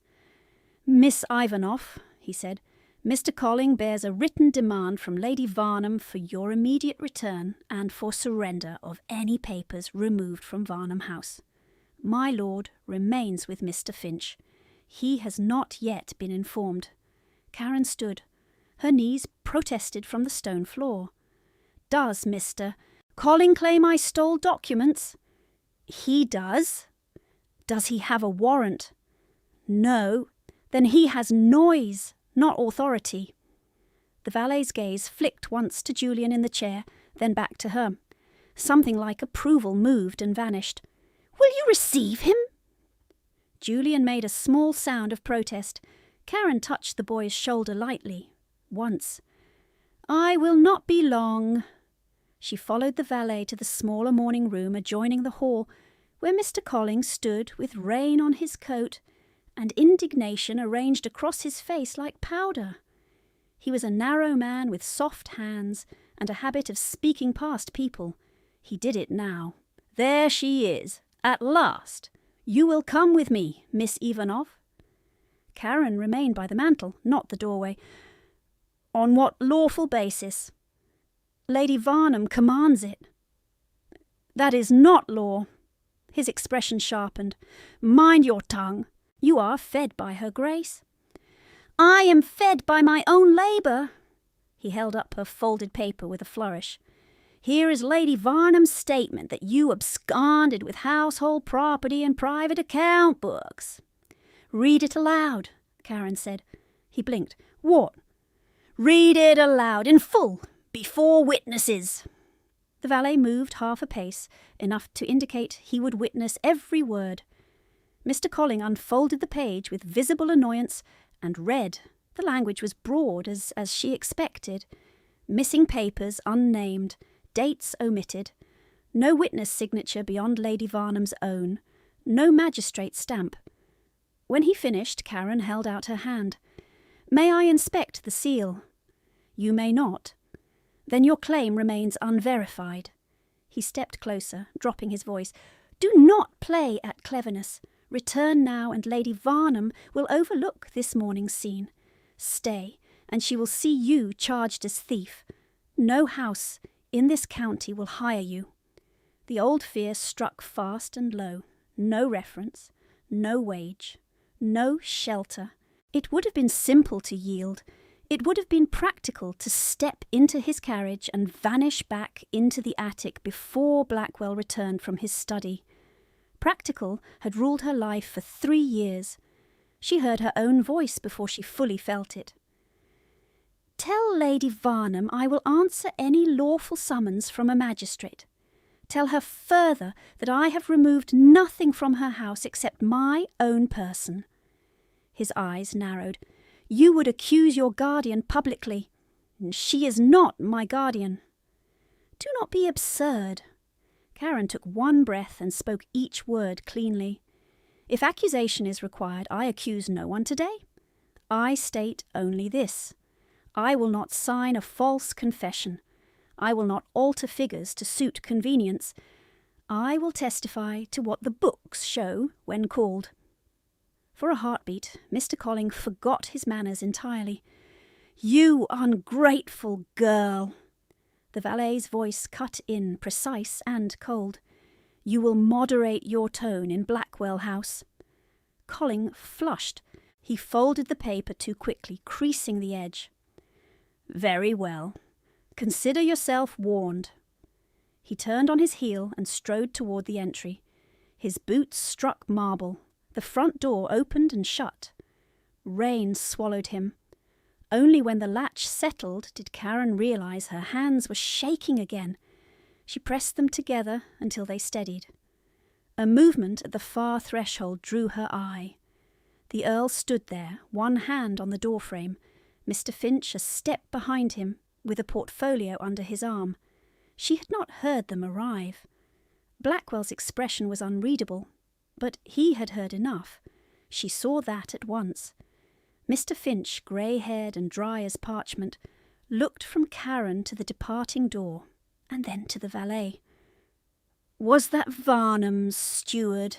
"Miss Ivanov," he said, "Mr. Colling bears a written demand from Lady Varnham for your immediate return and for surrender of any papers removed from Varnham House. My lord remains with Mr. Finch. He has not yet been informed." Karen stood. Her knees protested from the stone floor. "Does Mr. Colling claim I stole documents?" "He does." "Does he have a warrant?" "No." "Then he has noise, not authority." The valet's gaze flicked once to Julian in the chair, then back to her. Something like approval moved and vanished. "Will you receive him?" Julian made a small sound of protest. Karen touched the boy's shoulder lightly, once. "I will not be long." She followed the valet to the smaller morning room adjoining the hall, where Mr. Colling stood with rain on his coat and indignation arranged across his face like powder. He was a narrow man with soft hands and a habit of speaking past people. He did it now. "There she is, at last. You will come with me, Miss Ivanov." Karen remained by the mantel, not the doorway. "On what lawful basis?" "Lady Varnham commands it." "That is not law." His expression sharpened. "Mind your tongue. You are fed by her grace." "I am fed by my own labour." He held up her folded paper with a flourish. "Here is Lady Varnham's statement that you absconded with household property and private account books." "Read it aloud," Karen said. He blinked. "What?" "Read it aloud, in full, before witnesses." The valet moved half a pace, enough to indicate he would witness every word. Mr. Colling unfolded the page with visible annoyance and read. The language was broad, as she expected. Missing papers unnamed, dates omitted, no witness signature beyond Lady Varnham's own, no magistrate stamp. When he finished, Karen held out her hand. "May I inspect the seal?" "You may not." "Then your claim remains unverified." He stepped closer, dropping his voice. "Do not play at cleverness. Return now, and Lady Varnham will overlook this morning's scene. Stay, and she will see you charged as thief. No house in this county will hire you." The old fear struck fast and low. No reference, no wage, no shelter. It would have been simple to yield. It would have been practical to step into his carriage and vanish back into the attic before Blackwell returned from his study. Practical had ruled her life for 3 years. She heard her own voice before she fully felt it. "Tell Lady Varnham I will answer any lawful summons from a magistrate. Tell her further that I have removed nothing from her house except my own person." His eyes narrowed. "You would accuse your guardian publicly. She is not my guardian." "Do not be absurd." Karen took one breath and spoke each word cleanly. "If accusation is required, I accuse no one today. I state only this. I will not sign a false confession. I will not alter figures to suit convenience. I will testify to what the books show when called." For a heartbeat, Mr. Colling forgot his manners entirely. "You ungrateful girl!" The valet's voice cut in, precise and cold. "You will moderate your tone in Blackwell House." Colling flushed. He folded the paper too quickly, creasing the edge. "Very well. Consider yourself warned." He turned on his heel and strode toward the entry. His boots struck marble. The front door opened and shut. Rain swallowed him. Only when the latch settled did Karen realize her hands were shaking again. She pressed them together until they steadied. A movement at the far threshold drew her eye. The Earl stood there, one hand on the doorframe, Mr. Finch a step behind him, with a portfolio under his arm. She had not heard them arrive. Blackwell's expression was unreadable, but he had heard enough. She saw that at once. Mr. Finch, grey-haired and dry as parchment, looked from Karen to the departing door, and then to the valet. "Was that Varnham's steward?"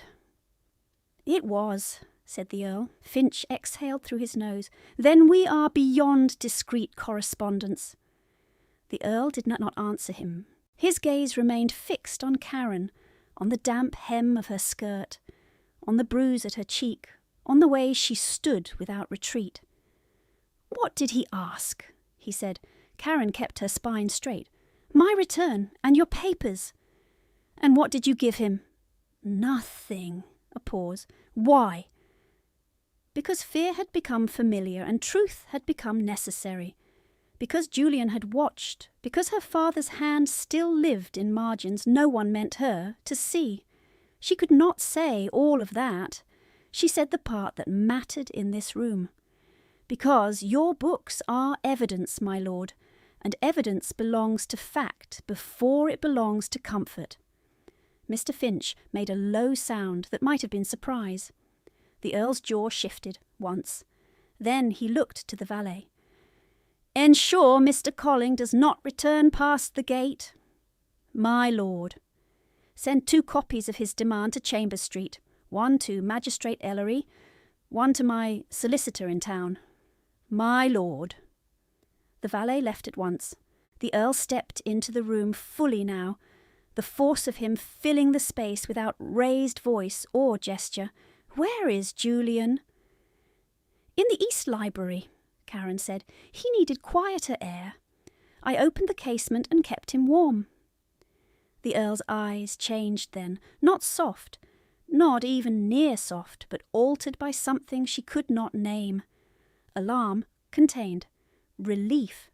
"It was," said the Earl. Finch exhaled through his nose. "Then we are beyond discreet correspondence." The Earl did not answer him. His gaze remained fixed on Karen, on the damp hem of her skirt, on the bruise at her cheek, on the way she stood without retreat. "What did he ask?" he said. Karen kept her spine straight. "My return, and your papers." "And what did you give him?" "Nothing." A pause. "Why?" "Because fear had become familiar and truth had become necessary. Because Julian had watched, because her father's hand still lived in margins no one meant her to see. She could not say all of that. She said the part that mattered in this room. Because your books are evidence, my lord, and evidence belongs to fact before it belongs to comfort." Mr. Finch made a low sound that might have been surprise. The Earl's jaw shifted once. Then he looked to the valet. "Ensure Mr. Colling does not return past the gate." "My lord." "Send 2 copies of his demand to Chambers Street, one to Magistrate Ellery, one to my solicitor in town." "My lord." The valet left at once. The Earl stepped into the room fully now, the force of him filling the space without raised voice or gesture. "Where is Julian?" "In the East Library," Karen said. "He needed quieter air. I opened the casement and kept him warm." The Earl's eyes changed then, not soft, not even near soft, but altered by something she could not name. Alarm contained. Relief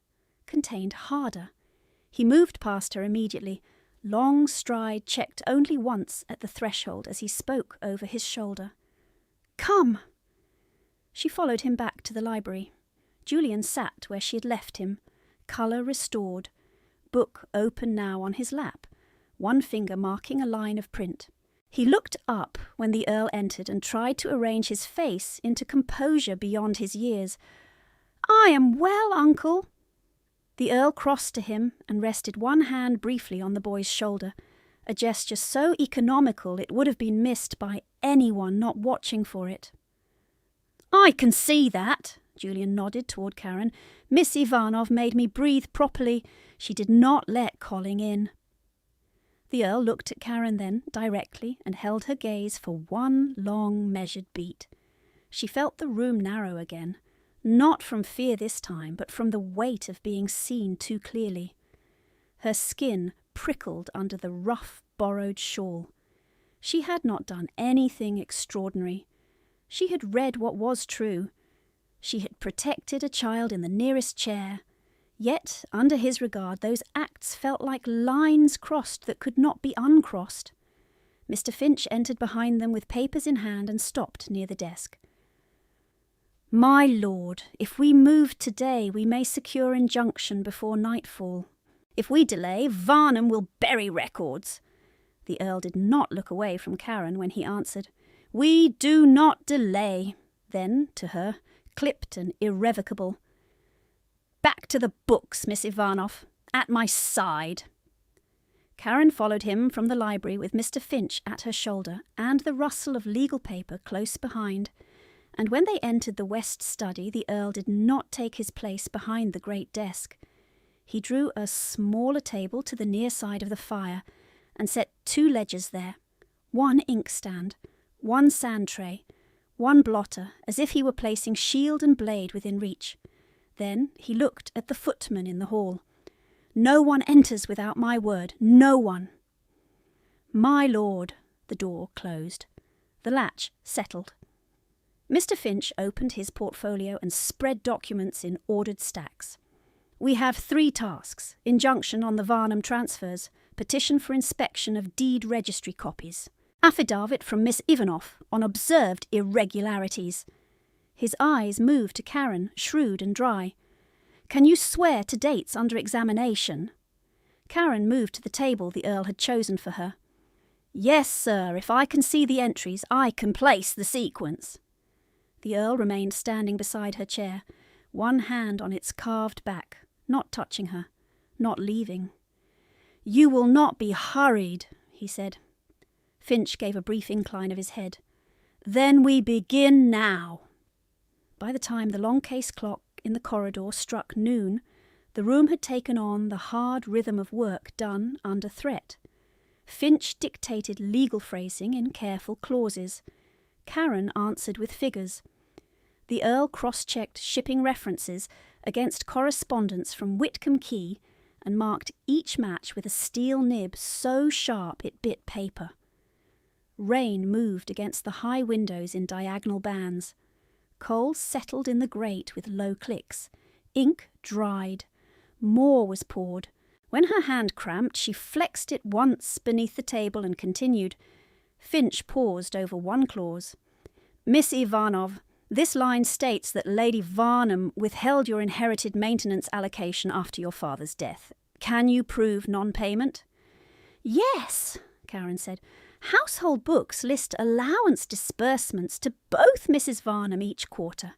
contained harder. He moved past her immediately. Long stride checked only once at the threshold as he spoke over his shoulder. "Come!" She followed him back to the library. Julian sat where she had left him, colour restored, book open now on his lap, one finger marking a line of print. He looked up when the Earl entered and tried to arrange his face into composure beyond his years. "I am well, uncle." The Earl crossed to him and rested one hand briefly on the boy's shoulder, a gesture so economical it would have been missed by anyone not watching for it. "I can see that," Julian nodded toward Karen. "Miss Ivanov made me breathe properly. She did not let Colling in." The Earl looked at Karen then, directly, and held her gaze for one long, measured beat. She felt the room narrow again, not from fear this time, but from the weight of being seen too clearly. Her skin prickled under the rough, borrowed shawl. She had not done anything extraordinary. She had read what was true. She had protected a child in the nearest chair. Yet, under his regard, those acts felt like lines crossed that could not be uncrossed. Mr. Finch entered behind them with papers in hand and stopped near the desk. "My lord, if we move today, we may secure injunction before nightfall. If we delay, Varnham will bury records." The Earl did not look away from Karen when he answered, "We do not delay." Then, to her, clipped and irrevocable, "Back to the books, Miss Ivanov. At my side." Karen followed him from the library with Mr. Finch at her shoulder and the rustle of legal paper close behind, and when they entered the west study, the Earl did not take his place behind the great desk. He drew a smaller table to the near side of the fire and set 2 ledgers there, 1 inkstand, 1 sand tray, 1 blotter, as if he were placing shield and blade within reach. Then he looked at the footman in the hall. "No one enters without my word, no one." "My lord." The door closed. The latch settled. Mr. Finch opened his portfolio and spread documents in ordered stacks. "We have 3 tasks: injunction on the Varnham transfers, petition for inspection of deed registry copies, affidavit from Miss Ivanov on observed irregularities." His eyes moved to Karen, shrewd and dry. "Can you swear to dates under examination?" Karen moved to the table the Earl had chosen for her. "Yes, sir, if I can see the entries, I can place the sequence." The Earl remained standing beside her chair, one hand on its carved back, not touching her, not leaving. "You will not be hurried," he said. Finch gave a brief incline of his head. "Then we begin now." By the time the long case clock in the corridor struck noon, the room had taken on the hard rhythm of work done under threat. Finch dictated legal phrasing in careful clauses. Karen answered with figures. The Earl cross-checked shipping references against correspondence from Whitcomb Quay and marked each match with a steel nib so sharp it bit paper. Rain moved against the high windows in diagonal bands. Coal settled in the grate with low clicks. Ink dried. More was poured. When her hand cramped, she flexed it once beneath the table and continued. Finch paused over one clause. "Miss Ivanov, this line states that Lady Varnham withheld your inherited maintenance allocation after your father's death. Can you prove non-payment?" "Yes," Karen said. "Household books list allowance disbursements to both Mrs. Varnham each quarter.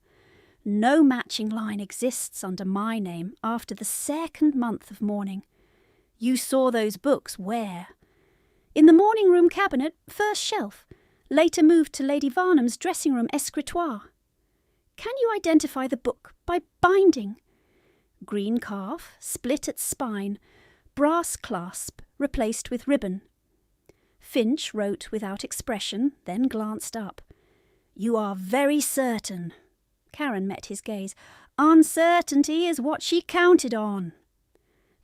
No matching line exists under my name after the 2nd month of mourning. You saw those books where?" "In the morning room cabinet, first shelf, later moved to Lady Varnham's dressing room escritoire." "Can you identify the book by binding?" "Green calf, split at spine, brass clasp, replaced with ribbon." Finch wrote without expression, then glanced up. "You are very certain." Karen met his gaze. "Uncertainty is what she counted on."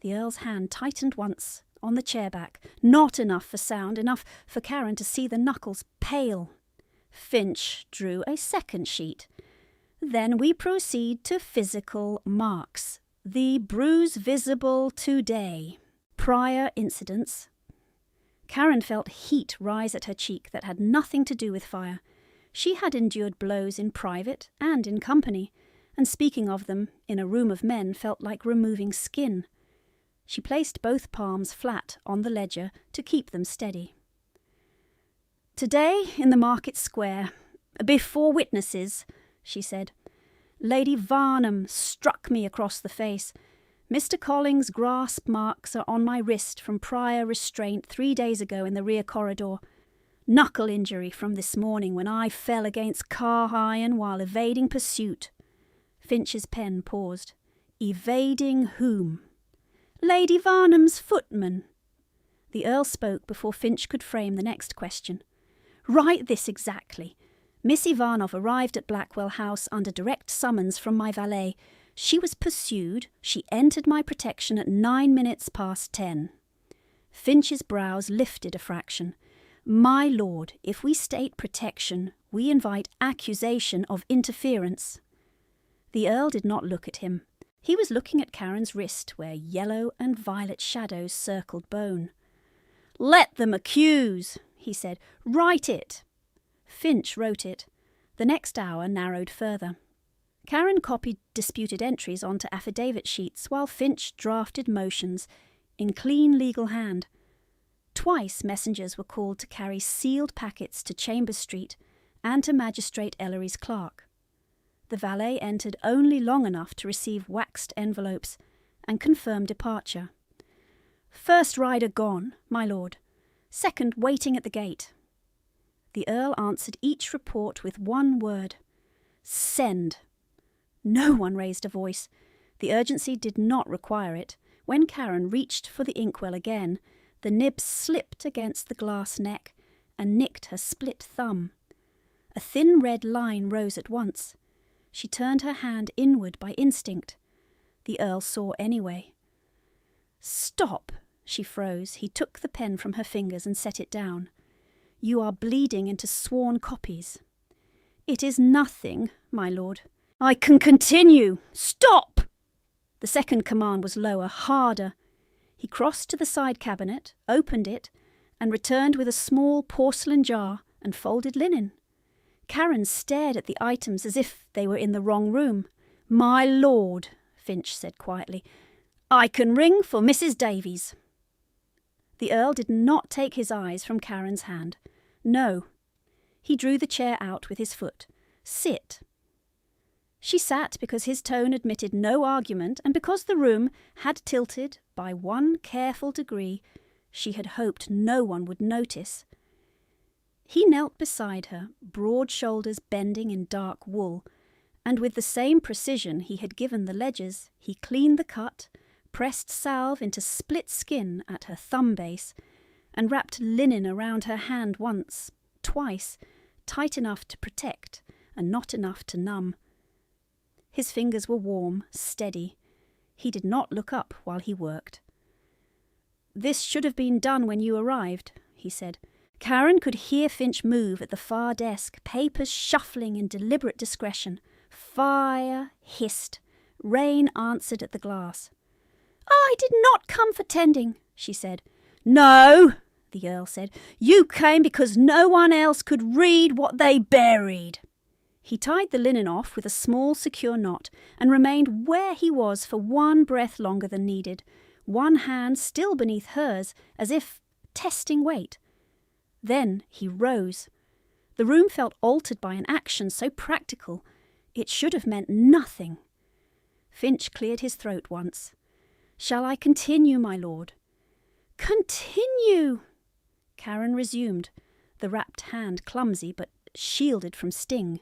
The Earl's hand tightened once on the chair back, not enough for sound, enough for Karen to see the knuckles pale. Finch drew a second sheet. "Then we proceed to physical marks. The bruise visible today. Prior incidents." Karen felt heat rise at her cheek that had nothing to do with fire. She had endured blows in private and in company, and speaking of them in a room of men felt like removing skin. She placed both palms flat on the ledger to keep them steady. "Today, in the market square, before witnesses," she said, "Lady Varnham struck me across the face. Mr. Colling's grasp marks are on my wrist from prior restraint 3 days ago in the rear corridor. Knuckle injury from this morning when I fell against car iron while evading pursuit. Finch's pen paused. Evading whom? Lady Varnham's footman. The Earl spoke before Finch could frame the next question. Write this exactly. Miss Ivanov arrived at Blackwell House under direct summons from my valet. She was pursued. She entered my protection at 10:09. Finch's brows lifted a fraction. My lord, if we state protection, we invite accusation of interference. The Earl did not look at him. He was looking at Karen's wrist, where yellow and violet shadows circled bone. Let them accuse, he said. Write it. Finch wrote it. The next hour narrowed further. Karen copied disputed entries onto affidavit sheets while Finch drafted motions in clean legal hand. Twice messengers were called to carry sealed packets to Chambers Street and to Magistrate Ellery's clerk. The valet entered only long enough to receive waxed envelopes and confirm departure. First rider gone, my lord. Second waiting at the gate. The Earl answered each report with one word. Send. No one raised a voice. The urgency did not require it. When Karen reached for the inkwell again, the nib slipped against the glass neck and nicked her split thumb. A thin red line rose at once. She turned her hand inward by instinct. The Earl saw anyway. Stop, she froze. He took the pen from her fingers and set it down. You are bleeding into sworn copies. It is nothing, my lord. I can continue. Stop! The second command was lower, harder. He crossed to the side cabinet, opened it, and returned with a small porcelain jar and folded linen. Karen stared at the items as if they were in the wrong room. My lord, Finch said quietly, I can ring for Mrs. Davies. The Earl did not take his eyes from Karen's hand. No. He drew the chair out with his foot. Sit. She sat because his tone admitted no argument and because the room had tilted by one careful degree she had hoped no one would notice. He knelt beside her, broad shoulders bending in dark wool, and with the same precision he had given the ledgers, he cleaned the cut, pressed salve into split skin at her thumb base, and wrapped linen around her hand once, twice, tight enough to protect and not enough to numb. His fingers were warm, steady. He did not look up while he worked. This should have been done when you arrived, he said. Karen could hear Finch move at the far desk, papers shuffling in deliberate discretion. Fire hissed. Rain answered at the glass. I did not come for tending, she said. No, the Earl said. You came because no one else could read what they buried. He tied the linen off with a small, secure knot and remained where he was for one breath longer than needed, one hand still beneath hers, as if testing weight. Then he rose. The room felt altered by an action so practical it should have meant nothing. Finch cleared his throat once. Shall I continue, my lord? Continue! Karen resumed, the wrapped hand clumsy but shielded from sting.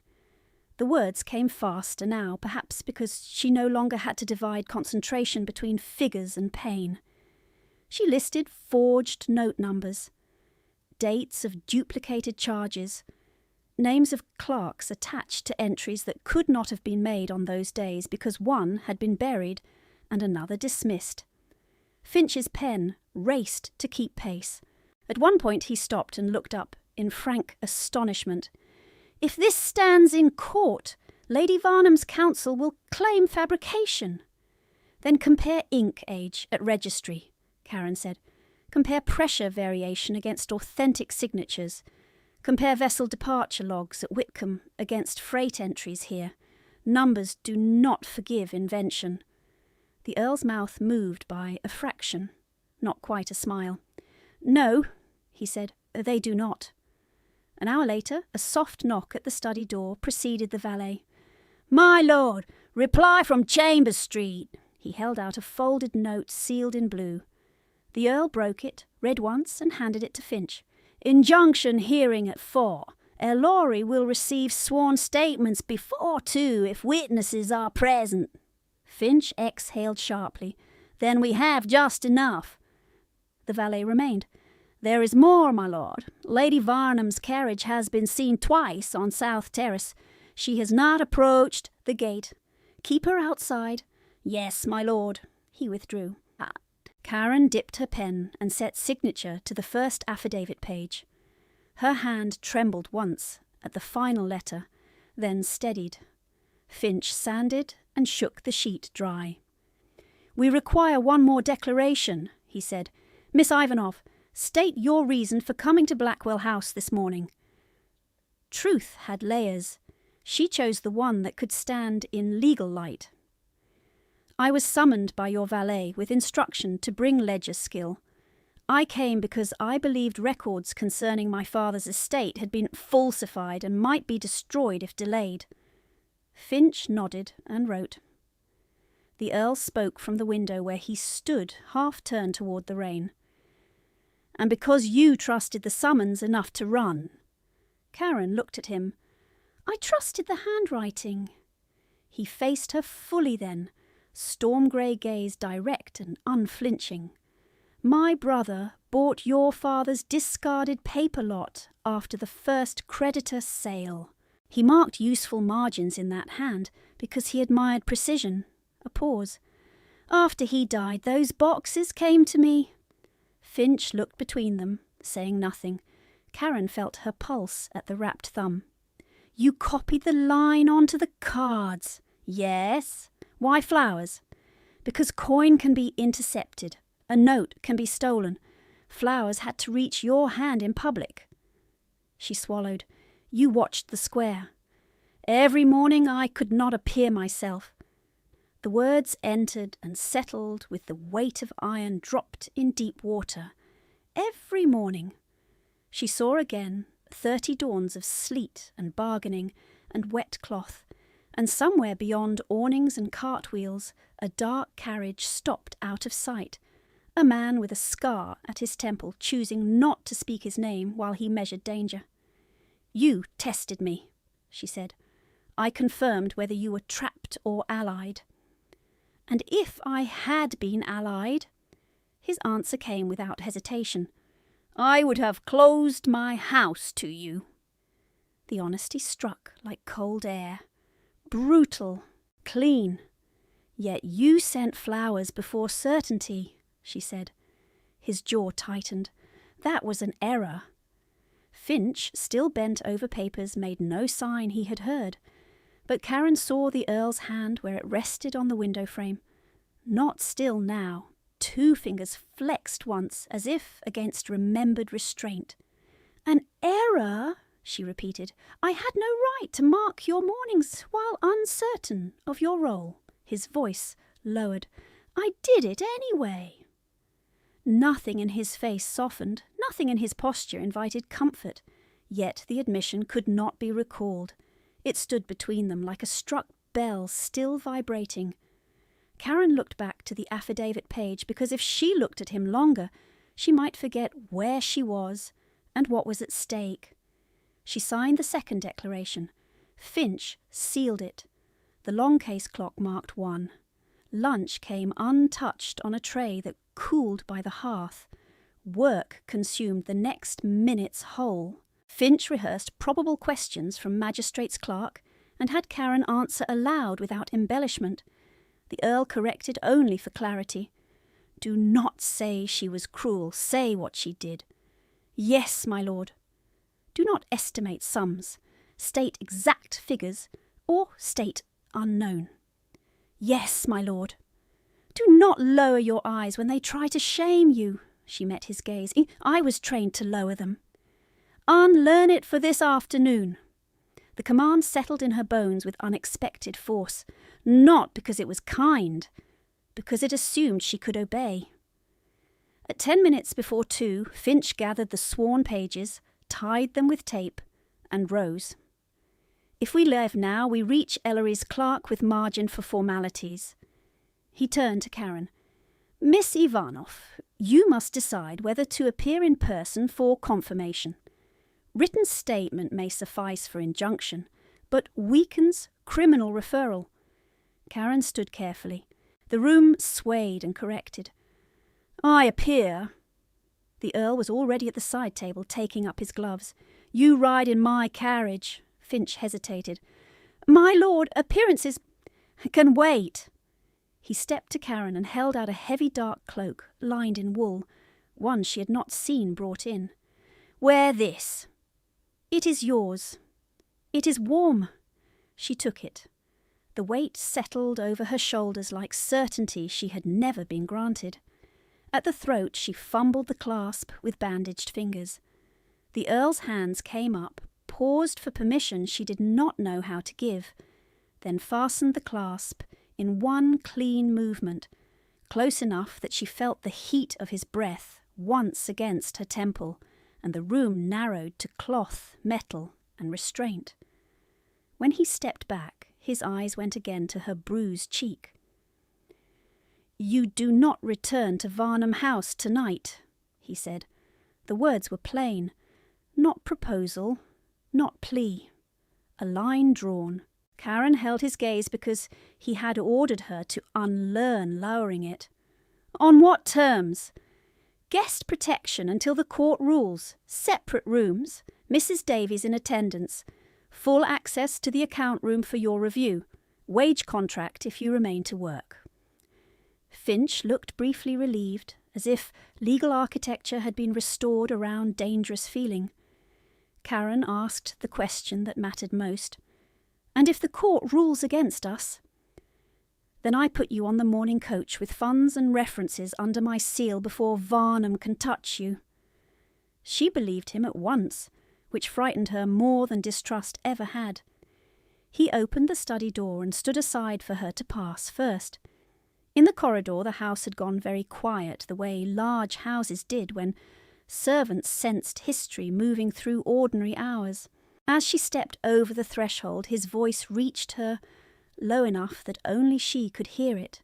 The words came faster now, perhaps because she no longer had to divide concentration between figures and pain. She listed forged note numbers, dates of duplicated charges, names of clerks attached to entries that could not have been made on those days because one had been buried and another dismissed. Finch's pen raced to keep pace. At one point he stopped and looked up in frank astonishment. If this stands in court, Lady Varnham's counsel will claim fabrication. Then compare ink age at registry, Karen said. Compare pressure variation against authentic signatures. Compare vessel departure logs at Whitcomb against freight entries here. Numbers do not forgive invention. The Earl's mouth moved by a fraction, not quite a smile. No, he said, they do not. An hour later, a soft knock at the study door preceded the valet. My lord, reply from Chambers Street. He held out a folded note sealed in blue. The Earl broke it, read once, and handed it to Finch. Injunction hearing at 4. Earl will receive sworn statements before 2 if witnesses are present. Finch exhaled sharply. Then we have just enough. The valet remained. There is more, my lord. Lady Varnham's carriage has been seen twice on South Terrace. She has not approached the gate. Keep her outside. Yes, my lord. He withdrew. Karen dipped her pen and set signature to the first affidavit page. Her hand trembled once at the final letter, then steadied. Finch sanded and shook the sheet dry. We require one more declaration, he said. Miss Ivanov, state your reason for coming to Blackwell House this morning. Truth had layers. She chose the one that could stand in legal light. I was summoned by your valet with instruction to bring ledger skill. I came because I believed records concerning my father's estate had been falsified and might be destroyed if delayed. Finch nodded and wrote. The Earl spoke from the window where he stood, half turned toward the rain. And because you trusted the summons enough to run. Karen looked at him. I trusted the handwriting. He faced her fully then, storm-grey gaze direct and unflinching. My brother bought your father's discarded paper lot after the first creditor sale. He marked useful margins in that hand because he admired precision. A pause. After he died, those boxes came to me. Finch looked between them, saying nothing. Karen felt her pulse at the wrapped thumb. You copied the line onto the cards. Yes. Why flowers? Because coin can be intercepted. A note can be stolen. Flowers had to reach your hand in public. She swallowed. You watched the square. Every morning I could not appear myself. The words entered and settled with the weight of iron dropped in deep water. Every morning. She saw again 30 dawns of sleet and bargaining and wet cloth, and somewhere beyond awnings and cartwheels a dark carriage stopped out of sight, a man with a scar at his temple choosing not to speak his name while he measured danger. You tested me, she said. I confirmed whether you were trapped or allied. And if I had been allied, his answer came without hesitation. I would have closed my house to you. The honesty struck like cold air. Brutal, clean. Yet you sent flowers before certainty, she said. His jaw tightened. That was an error. Finch, still bent over papers, made no sign he had heard. But Karen saw the Earl's hand where it rested on the window frame. Not still now. 2 fingers flexed once, as if against remembered restraint. An error, she repeated. I had no right to mark your mornings while uncertain of your role. His voice lowered. I did it anyway. Nothing in his face softened, nothing in his posture invited comfort. Yet the admission could not be recalled. It stood between them like a struck bell still vibrating. Karen looked back to the affidavit page because if she looked at him longer, she might forget where she was and what was at stake. She signed the second declaration. Finch sealed it. The long case clock marked 1. Lunch came untouched on a tray that cooled by the hearth. Work consumed the next minute's whole. Finch rehearsed probable questions from magistrate's clerk and had Karen answer aloud without embellishment. The Earl corrected only for clarity. Do not say she was cruel. Say what she did. Yes, my lord. Do not estimate sums. State exact figures, or state unknown. Yes, my lord. Do not lower your eyes when they try to shame you. She met his gaze. I was trained to lower them. Unlearn it for this afternoon. The command settled in her bones with unexpected force, not because it was kind, because it assumed she could obey. At 10 minutes before 2, Finch gathered the sworn pages, tied them with tape, and rose. If we leave now, we reach Ellery's clerk with margin for formalities. He turned to Karen. Miss Ivanov, you must decide whether to appear in person for confirmation. Written statement may suffice for injunction, but weakens criminal referral. Karen stood carefully. The room swayed and corrected. I appear... The Earl was already at the side table, taking up his gloves. You ride in my carriage. Finch hesitated. My lord, appearances can wait. He stepped to Karen and held out a heavy dark cloak, lined in wool, one she had not seen brought in. Wear this. It is yours. It is warm. She took it. The weight settled over her shoulders like certainty she had never been granted. At the throat she fumbled the clasp with bandaged fingers. The Earl's hands came up, paused for permission she did not know how to give, then fastened the clasp in one clean movement, close enough that she felt the heat of his breath once against her temple, and the room narrowed to cloth, metal, and restraint. When he stepped back, his eyes went again to her bruised cheek. You do not return to Varnham House tonight, he said. The words were plain. Not proposal, not plea. A line drawn. Karen held his gaze because he had ordered her to unlearn lowering it. On what terms? Guest protection until the court rules. Separate rooms. Mrs. Davies in attendance. Full access to the account room for your review. Wage contract if you remain to work. Finch looked briefly relieved, as if legal architecture had been restored around dangerous feeling. Karen asked the question that mattered most. And if the court rules against us? Then I put you on the morning coach with funds and references under my seal before Varnham can touch you. She believed him at once, which frightened her more than distrust ever had. He opened the study door and stood aside for her to pass first. In the corridor the house had gone very quiet, the way large houses did when servants sensed history moving through ordinary hours. As she stepped over the threshold, his voice reached her low enough that only she could hear it.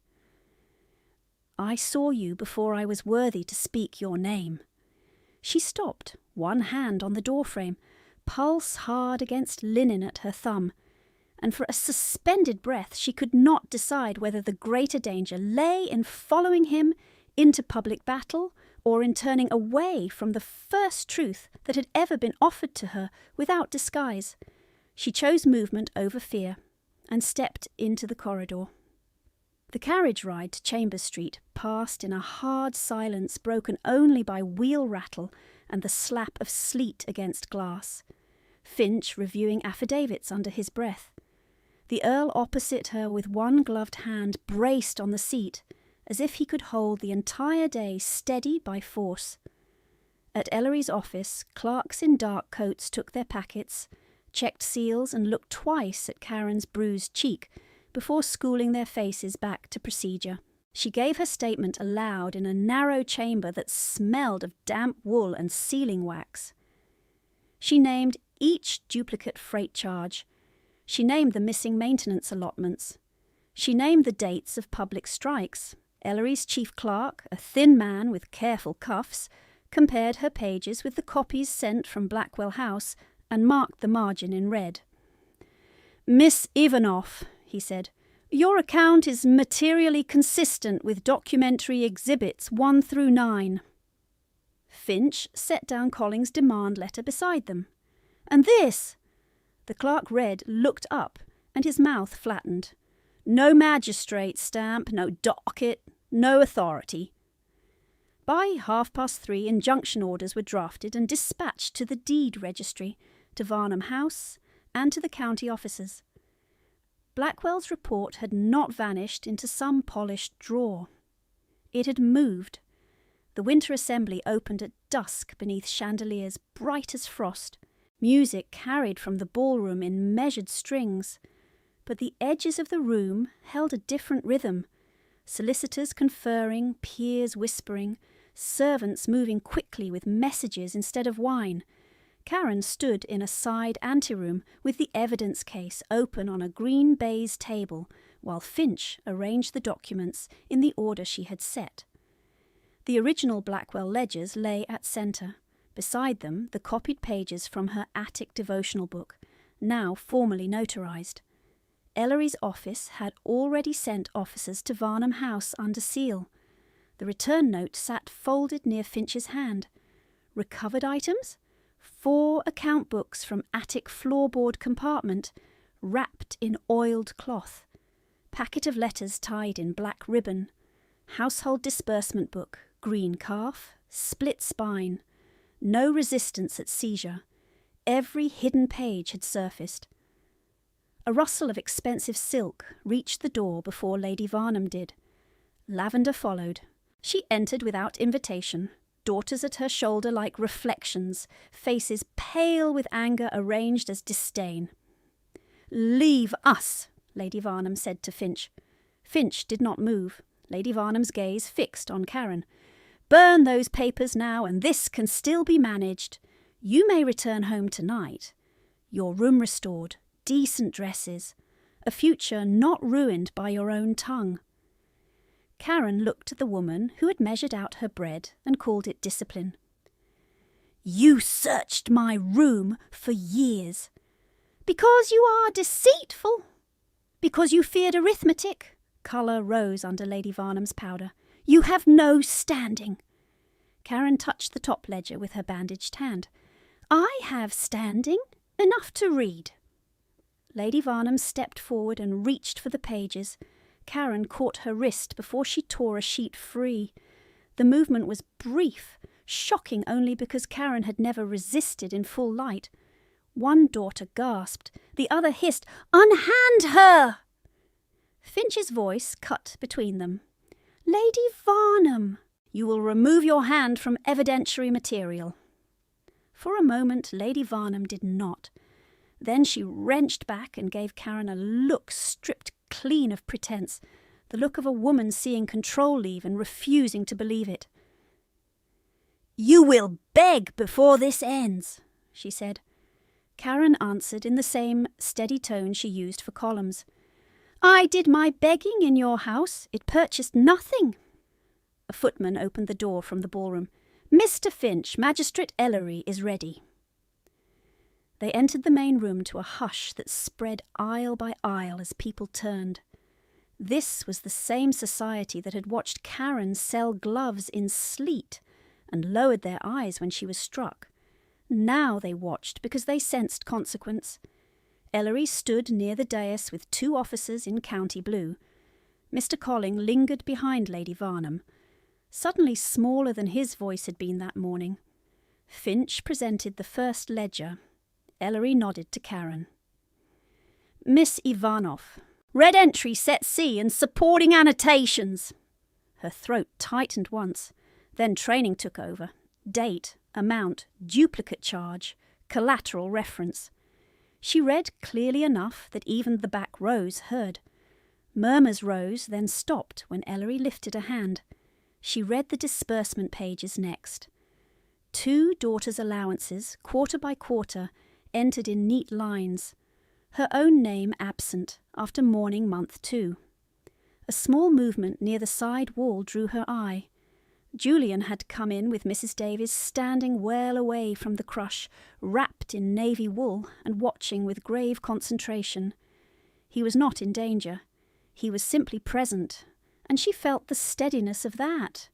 I saw you before I was worthy to speak your name. She stopped, one hand on the doorframe, pulse hard against linen at her thumb, and for a suspended breath she could not decide whether the greater danger lay in following him into public battle or in turning away from the first truth that had ever been offered to her without disguise. She chose movement over fear and stepped into the corridor. The carriage ride to Chambers Street passed in a hard silence broken only by wheel rattle and the slap of sleet against glass. Finch reviewing affidavits under his breath. The Earl opposite her with one gloved hand braced on the seat, as if he could hold the entire day steady by force. At Ellery's office, clerks in dark coats took their packets, checked seals and looked twice at Karen's bruised cheek before schooling their faces back to procedure. She gave her statement aloud in a narrow chamber that smelled of damp wool and sealing wax. She named each duplicate freight charge. She named the missing maintenance allotments. She named the dates of public strikes. Ellery's chief clerk, a thin man with careful cuffs, compared her pages with the copies sent from Blackwell House and marked the margin in red. Miss Ivanoff, he said, your account is materially consistent with documentary exhibits 1 through 9. Finch set down Colling's demand letter beside them. And this? The clerk read, looked up, and his mouth flattened. No magistrate stamp, no docket, no authority. By 3:30, injunction orders were drafted and dispatched to the deed registry, to Varnham House, and to the county officers. Blackwell's report had not vanished into some polished drawer. It had moved. The winter assembly opened at dusk beneath chandeliers bright as frost. Music carried from the ballroom in measured strings. But the edges of the room held a different rhythm. Solicitors conferring, peers whispering, servants moving quickly with messages instead of wine. Karen stood in a side anteroom with the evidence case open on a green baize table, while Finch arranged the documents in the order she had set. The original Blackwell ledgers lay at centre, Beside them, the copied pages from her attic devotional book, now formally notarized. Ellery's office had already sent officers to Varnham House under seal. The return note sat folded near Finch's hand. Recovered items? 4 account books from attic floorboard compartment, wrapped in oiled cloth. Packet of letters tied in black ribbon. Household disbursement book, green calf, split spine. No resistance at seizure. Every hidden page had surfaced. A rustle of expensive silk reached the door before Lady Varnham did. Lavender followed. She entered without invitation, daughters at her shoulder like reflections, faces pale with anger arranged as disdain. "Leave us," Lady Varnham said to Finch. Finch did not move, Lady Varnham's gaze fixed on Karen. "Burn those papers now, and this can still be managed. You may return home tonight. Your room restored, decent dresses, a future not ruined by your own tongue." Karen looked at the woman who had measured out her bread and called it discipline. "You searched my room for years. Because you are deceitful. Because you feared arithmetic." Colour rose under Lady Varnham's powder. "You have no standing." Karen touched the top ledger with her bandaged hand. "I have standing, enough to read." Lady Varnham stepped forward and reached for the pages. Karen caught her wrist before she tore a sheet free. The movement was brief, shocking only because Karen had never resisted in full light. One daughter gasped, the other hissed, "Unhand her!" Finch's voice cut between them. "Lady Varnham, you will remove your hand from evidentiary material." For a moment Lady Varnham did not. Then she wrenched back and gave Karen a look stripped clean of pretense, the look of a woman seeing control leave and refusing to believe it. "You will beg before this ends," she said. Karen answered in the same steady tone she used for columns. "I did my begging in your house. It purchased nothing." A footman opened the door from the ballroom. "Mr. Finch, Magistrate Ellery is ready." They entered the main room to a hush that spread aisle by aisle as people turned. This was the same society that had watched Karen sell gloves in sleet and lowered their eyes when she was struck. Now they watched because they sensed consequence. Ellery stood near the dais with 2 officers in county blue. Mr. Colling lingered behind Lady Varnham, suddenly smaller than his voice had been that morning. Finch presented the first ledger. Ellery nodded to Karen. "Miss Ivanoff, red entry set C and supporting annotations." Her throat tightened once, then training took over. Date, amount, duplicate charge, collateral reference. She read clearly enough that even the back rows heard. Murmurs rose, then stopped when Ellery lifted a hand. She read the disbursement pages next. 2 daughters' allowances, quarter by quarter, entered in neat lines. Her own name absent, after mourning month 2. A small movement near the side wall drew her eye. Julian had come in with Mrs. Davies standing well away from the crush, wrapped in navy wool and watching with grave concentration. He was not in danger. He was simply present, and she felt the steadiness of that.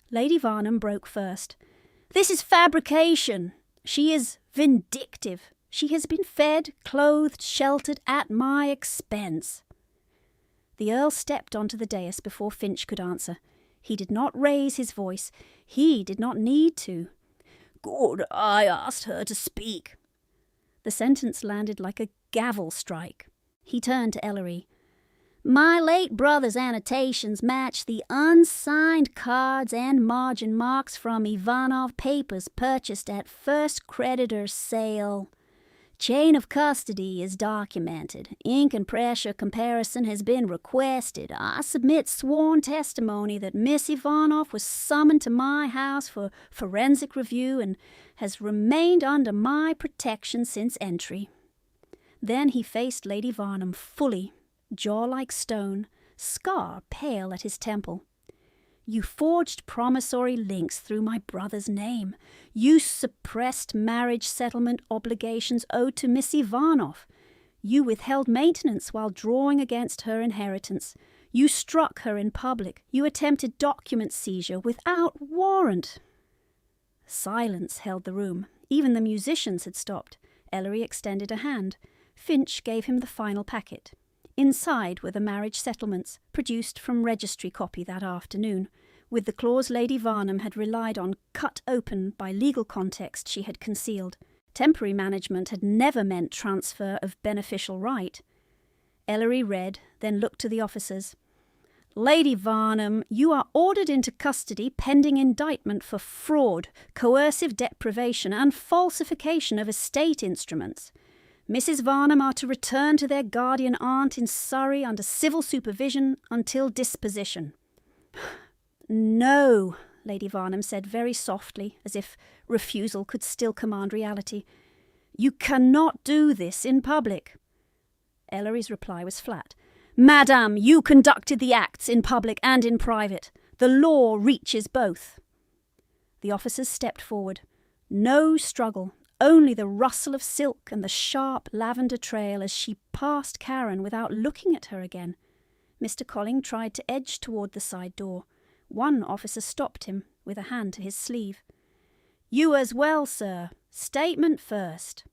Lady Varnham broke first. "This is fabrication. She is vindictive. She has been fed, clothed, sheltered at my expense." The Earl stepped onto the dais before Finch could answer. He did not raise his voice. He did not need to. "Good, I asked her to speak." The sentence landed like a gavel strike. He turned to Ellery. "My late brother's annotations match the unsigned cards and margin marks from Ivanov papers purchased at first creditor's sale. Chain of custody is documented. Ink and pressure comparison has been requested. I submit sworn testimony that Miss Ivanov was summoned to my house for forensic review and has remained under my protection since entry." Then he faced Lady Varnham fully, jaw like stone, scar pale at his temple. You forged promissory links through my brother's name. You suppressed marriage settlement obligations owed to Missy Varnoff. You withheld maintenance while drawing against her inheritance. You struck her in public. You attempted document seizure without warrant. Silence held the room. Even the musicians had stopped. Ellery extended a hand. Finch gave him the final packet. Inside were the marriage settlements, produced from registry copy that afternoon, with the clause Lady Varnham had relied on cut open by legal context she had concealed. Temporary management had never meant transfer of beneficial right. Ellery read, then looked to the officers. Lady Varnham, you are ordered into custody pending indictment for fraud, coercive deprivation, and falsification of estate instruments. Mrs. Varnham are to return to their guardian aunt in Surrey under civil supervision until disposition. No, Lady Varnham said very softly, as if refusal could still command reality. You cannot do this in public. Ellery's reply was flat. Madame, you conducted the acts in public and in private. The law reaches both. The officers stepped forward. No struggle, only the rustle of silk and the sharp lavender trail as she passed Karen without looking at her again. Mr. Colling tried to edge toward the side door. One officer stopped him, with a hand to his sleeve. You as well, sir. Statement first.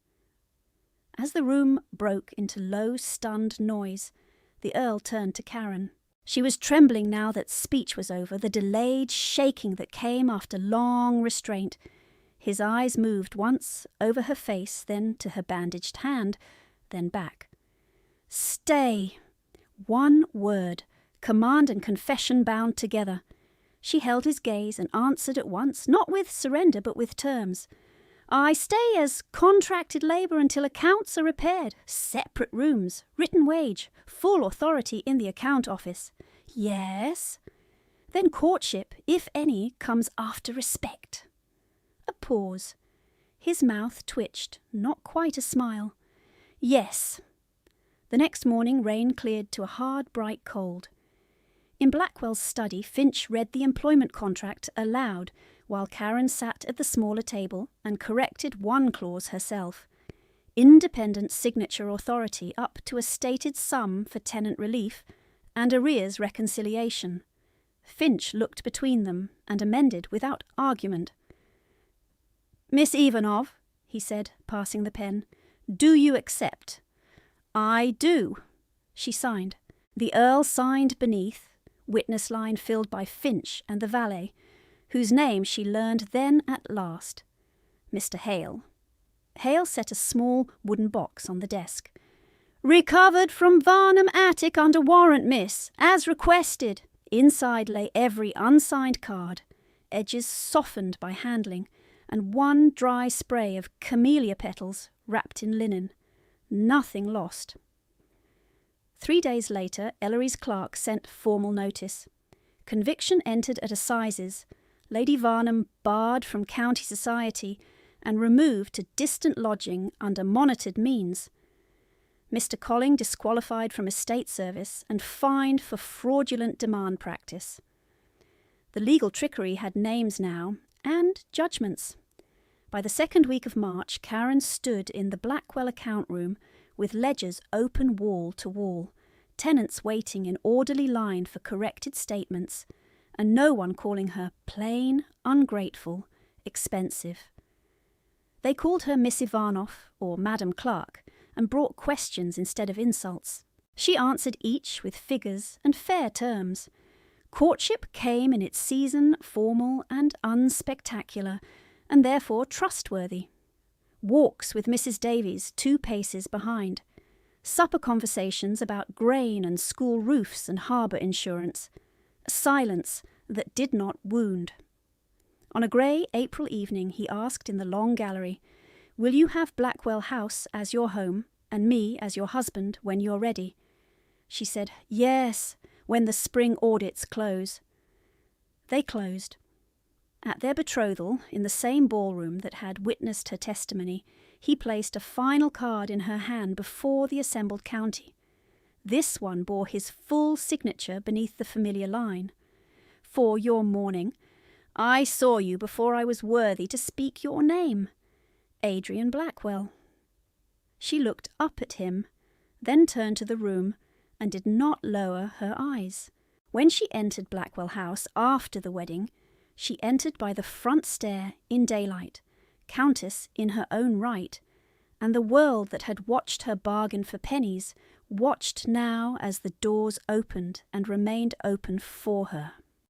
As the room broke into low, stunned noise, the Earl turned to Karen. She was trembling now that speech was over, the delayed shaking that came after long restraint. His eyes moved once over her face, then to her bandaged hand, then back. Stay. One word, command and confession bound together. She held his gaze and answered at once, not with surrender but with terms. I stay as contracted labour until accounts are repaired. Separate rooms, written wage, full authority in the account office. Yes. Then courtship, if any, comes after respect. A pause. His mouth twitched, not quite a smile. Yes. The next morning rain cleared to a hard, bright cold. In Blackwell's study, Finch read the employment contract aloud, while Karen sat at the smaller table and corrected one clause herself. Independent signature authority up to a stated sum for tenant relief and arrears reconciliation. Finch looked between them and amended without argument. Miss Ivanov, he said, passing the pen, do you accept? I do. She signed. The Earl signed beneath, witness line filled by Finch and the valet, whose name she learned then at last, Mr. Hale. Hale set a small wooden box on the desk. Recovered from Varnham attic under warrant, miss, as requested. Inside lay every unsigned card, edges softened by handling, and one dry spray of camellia petals wrapped in linen. Nothing lost. 3 days later, Ellery's clerk sent formal notice. Conviction entered at assizes, Lady Varnham barred from county society and removed to distant lodging under monitored means. Mr. Colling disqualified from estate service and fined for fraudulent demand practice. The legal trickery had names now, and judgments. By the second week of March, Karen stood in the Blackwell account room with ledgers open wall to wall, tenants waiting in orderly line for corrected statements, and no one calling her plain, ungrateful, expensive. They called her Miss Ivanoff or Madam Clerk, and brought questions instead of insults. She answered each with figures and fair terms. Courtship came in its season formal and unspectacular, and therefore trustworthy. Walks with Mrs. Davies 2 paces behind. Supper conversations about grain and school roofs and harbour insurance. Silence that did not wound. On a grey April evening he asked in the long gallery, "Will you have Blackwell House as your home, and me as your husband when you're ready?" She said, "Yes, when the spring audits close." They closed. At their betrothal, in the same ballroom that had witnessed her testimony, he placed a final card in her hand before the assembled county. This one bore his full signature beneath the familiar line. for your mourning. I saw you before I was worthy to speak your name. Adrian Blackwell." She looked up at him, then turned to the room, and did not lower her eyes. When she entered Blackwell House after the wedding, she entered by the front stair in daylight, countess in her own right, and the world that had watched her bargain for pennies watched now as the doors opened and remained open for her.